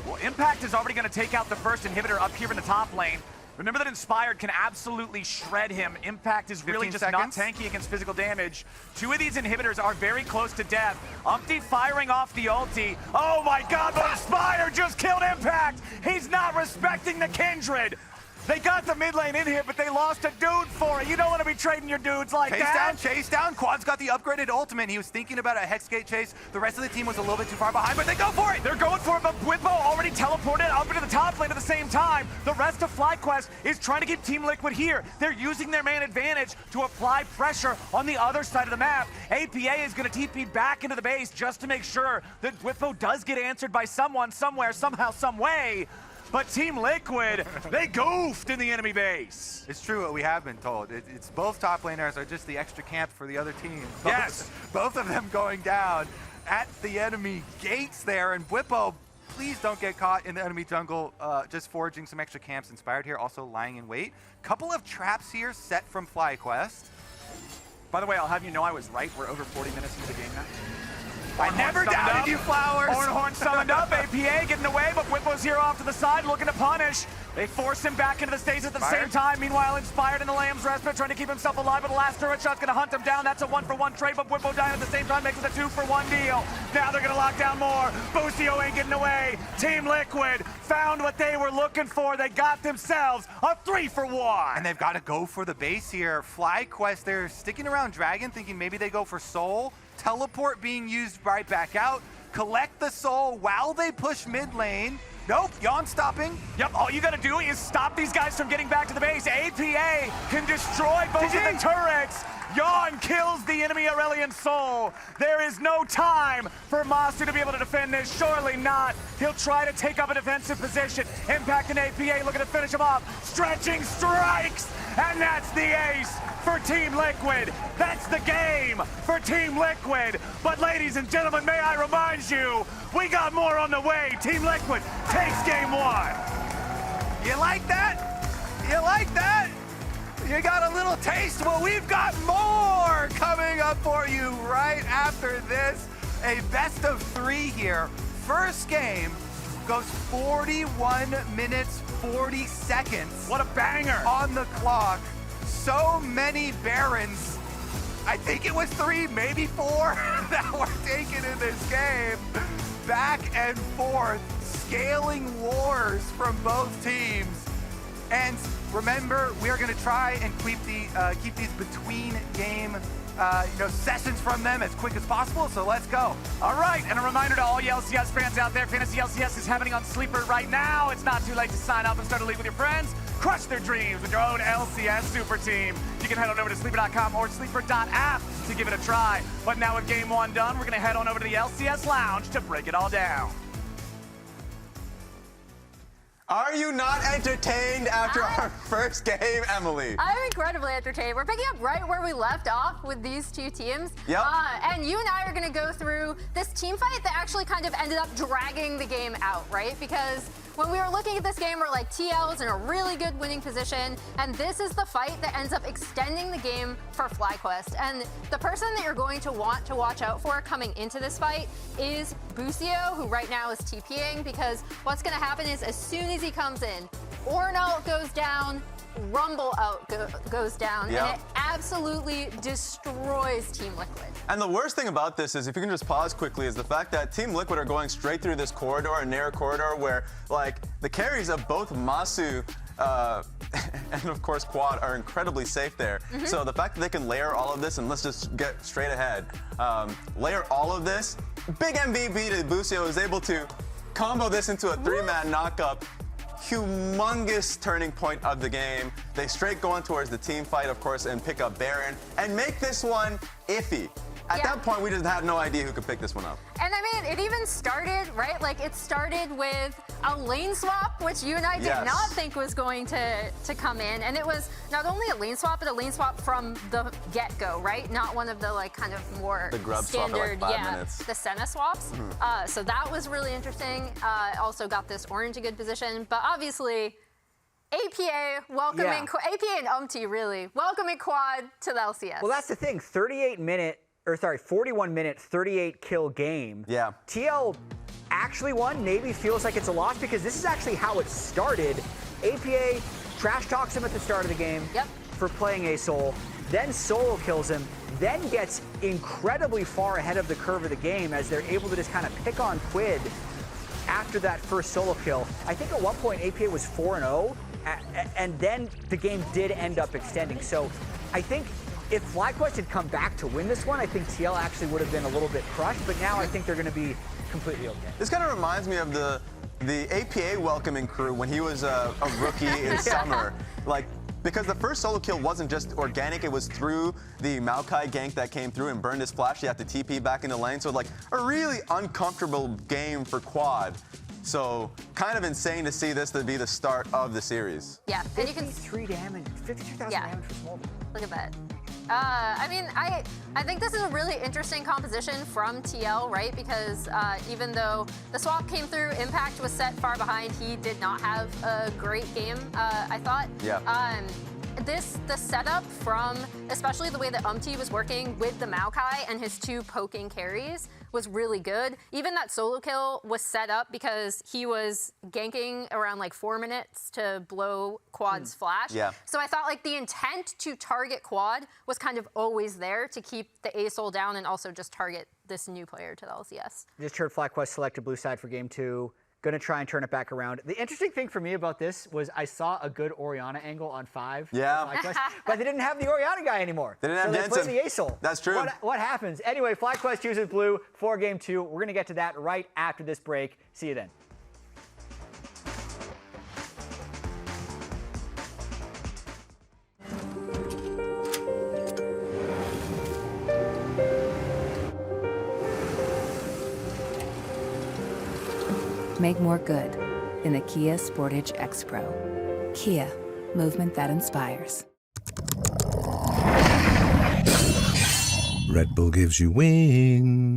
Well, Impact is already gonna take out the first inhibitor up here in the top lane. Remember that Inspired can absolutely shred him. Impact is really just not tanky against physical damage. 2 of these inhibitors are very close to death. UmTi firing off the ulti. Oh my god, but Inspired just killed Impact! He's not respecting the Kindred! They got the mid lane in here, but they lost a dude for it. You don't want to be trading your dudes like that. Chase down. Quad's got the upgraded ultimate. He was thinking about a Hexgate chase. The rest of the team was a little bit too far behind, but they go for it. They're going for it, but Bwipo already teleported up into the top lane at the same time. The rest of FlyQuest is trying to keep Team Liquid here. They're using their man advantage to apply pressure on the other side of the map. APA is going to TP back into the base just to make sure that Bwipo does get answered by someone, somewhere, somehow, some way. But Team Liquid, they goofed in the enemy base. It's true what we have been told. It's both top laners are just the extra camp for the other team. Yes. Both of them going down at the enemy gates there, and Bwipo please don't get caught in the enemy jungle just foraging some extra camps. Inspired here, also lying in wait. Couple of traps here set from FlyQuest. By the way, I'll have you know I was right. We're over 40 minutes into the game now. I never doubted you, Flowers. Ornn summoned up, APA getting away, but Bwipo's here off to the side looking to punish. They force him back into the stage at the same time. Meanwhile, Inspired in the Lamb's Respite, trying to keep himself alive, but the last turret shot's going to hunt him down. That's a 1-for-1 trade, but Bwipo dying at the same time makes it a 2-for-1 deal. Now they're going to lock down more. Busio ain't getting away. Team Liquid found what they were looking for. They got themselves a 3-for-1. And they've got to go for the base here. FlyQuest, they're sticking around Dragon, thinking maybe they go for Sol. Teleport being used right back out. Collect the Soul while they push mid lane. Nope, Yeon stopping. Yep, all you gotta do is stop these guys from getting back to the base. APA can destroy both of the turrets. Yeon kills the enemy Aurelion Sol. There is no time for Massu to be able to defend this. Surely not. He'll try to take up a defensive position. Impact and APA looking to finish him off. Stretching strikes, and that's the ace for Team Liquid. That's the game for Team Liquid. But ladies and gentlemen, may I remind you, we got more on the way. Team Liquid takes game 1. You like that? You like that? You got a little taste? Well, we've got more coming up for you right after this. A best of 3 here. First game goes 41 minutes, 40 seconds. What a banger. On the clock. So many Barons. I think it was 3, maybe 4 that were taken in this game. Back and forth, scaling wars from both teams. And remember, we are going to try and keep these between game sessions from them as quick as possible, so let's go. All right, and a reminder to all you LCS fans out there, Fantasy LCS is happening on Sleeper right now. It's not too late to sign up and start a league with your friends. Crush their dreams with your own LCS super team. You can head on over to sleeper.com or sleeper.app to give it a try. But now with game 1 done, we're going to head on over to the LCS Lounge to break it all down. Are you not entertained after our first game, Emily? I'm incredibly entertained. We're picking up right where we left off with these two teams. Yep. And you and I are going to go through this team fight that actually kind of ended up dragging the game out, right? Because when we were looking at this game, we're like, TL's in a really good winning position, and this is the fight that ends up extending the game for FlyQuest. And the person that you're going to want to watch out for coming into this fight is Busio, who right now is TPing, because what's going to happen is as soon as he comes in, Ornn ult goes down, Rumble out goes down, and it absolutely destroys Team Liquid. And the worst thing about this is, if you can just pause quickly, is the fact that Team Liquid are going straight through this corridor, a narrow corridor, where like the carries of both Massu and of course Quad are incredibly safe there. So the fact that they can layer all of this, and let's just get straight ahead, layer all of this, big MVP to Busio is able to combo this into a 3-man knockup. Humongous turning point of the game. They straight go on towards the team fight, of course, and pick up Baron and make this one iffy. At that point, we just had no idea who could pick this one up. And I mean, it even started, right? Like, it started with a lane swap, which you and I did not think was going to come in. And it was not only a lane swap, but a lane swap from the get-go, right? Not one of the, like, kind of more the grub standard, swap for like 5 minutes. The Senna swaps. So that was really interesting. Also got this Ornn to good position. But obviously, APA welcoming, APA and UmTi really, welcoming Quad to the LCS. Well, that's the thing, 41-minute, 38-kill game. Yeah. TL actually won. Navy feels like it's a loss because this is actually how it started. APA trash talks him at the start of the game for playing a Sol. Then Solo kills him, then gets incredibly far ahead of the curve of the game as they're able to just kind of pick on Quid after that first solo kill. I think at one point APA was 4-0, and then the game did end up extending. So I think if FlyQuest had come back to win this one, I think TL actually would have been a little bit crushed, but now I think they're going to be completely okay. This kind of reminds me of the APA welcoming crew when he was a rookie in summer. Like, because the first solo kill wasn't just organic, it was through the Maokai gank that came through and burned his flash. You have to TP back in the lane. So like a really uncomfortable game for Quad. So kind of insane to see this to be the start of the series. Yeah, and you can 53 damage, 52,000 damage for Smolder. Look at that. I mean, I think this is a really interesting composition from TL, right? Because even though the swap came through, Impact was set far behind, he did not have a great game, I thought. Yeah. The setup from, especially the way that UmTi was working with the Maokai and his 2 poking carries was really good. Even that solo kill was set up because he was ganking around like 4 minutes to blow Quad's flash. Yeah. So I thought like the intent to target Quad was kind of always there to keep the ASOL down and also just target this new player to the LCS. Just heard FlyQuest selected blue side for game 2. Gonna try and turn it back around. The interesting thing for me about this was I saw a good Orianna angle on 5. Yeah. But they didn't have the Orianna guy anymore. They didn't have Jensen. They played the ASOL. That's true. What happens? Anyway, FlyQuest chooses blue for game 2. We're gonna get to that right after this break. See you then. Make more good in the Kia Sportage X Pro. Kia, movement that inspires. Red Bull gives you wings.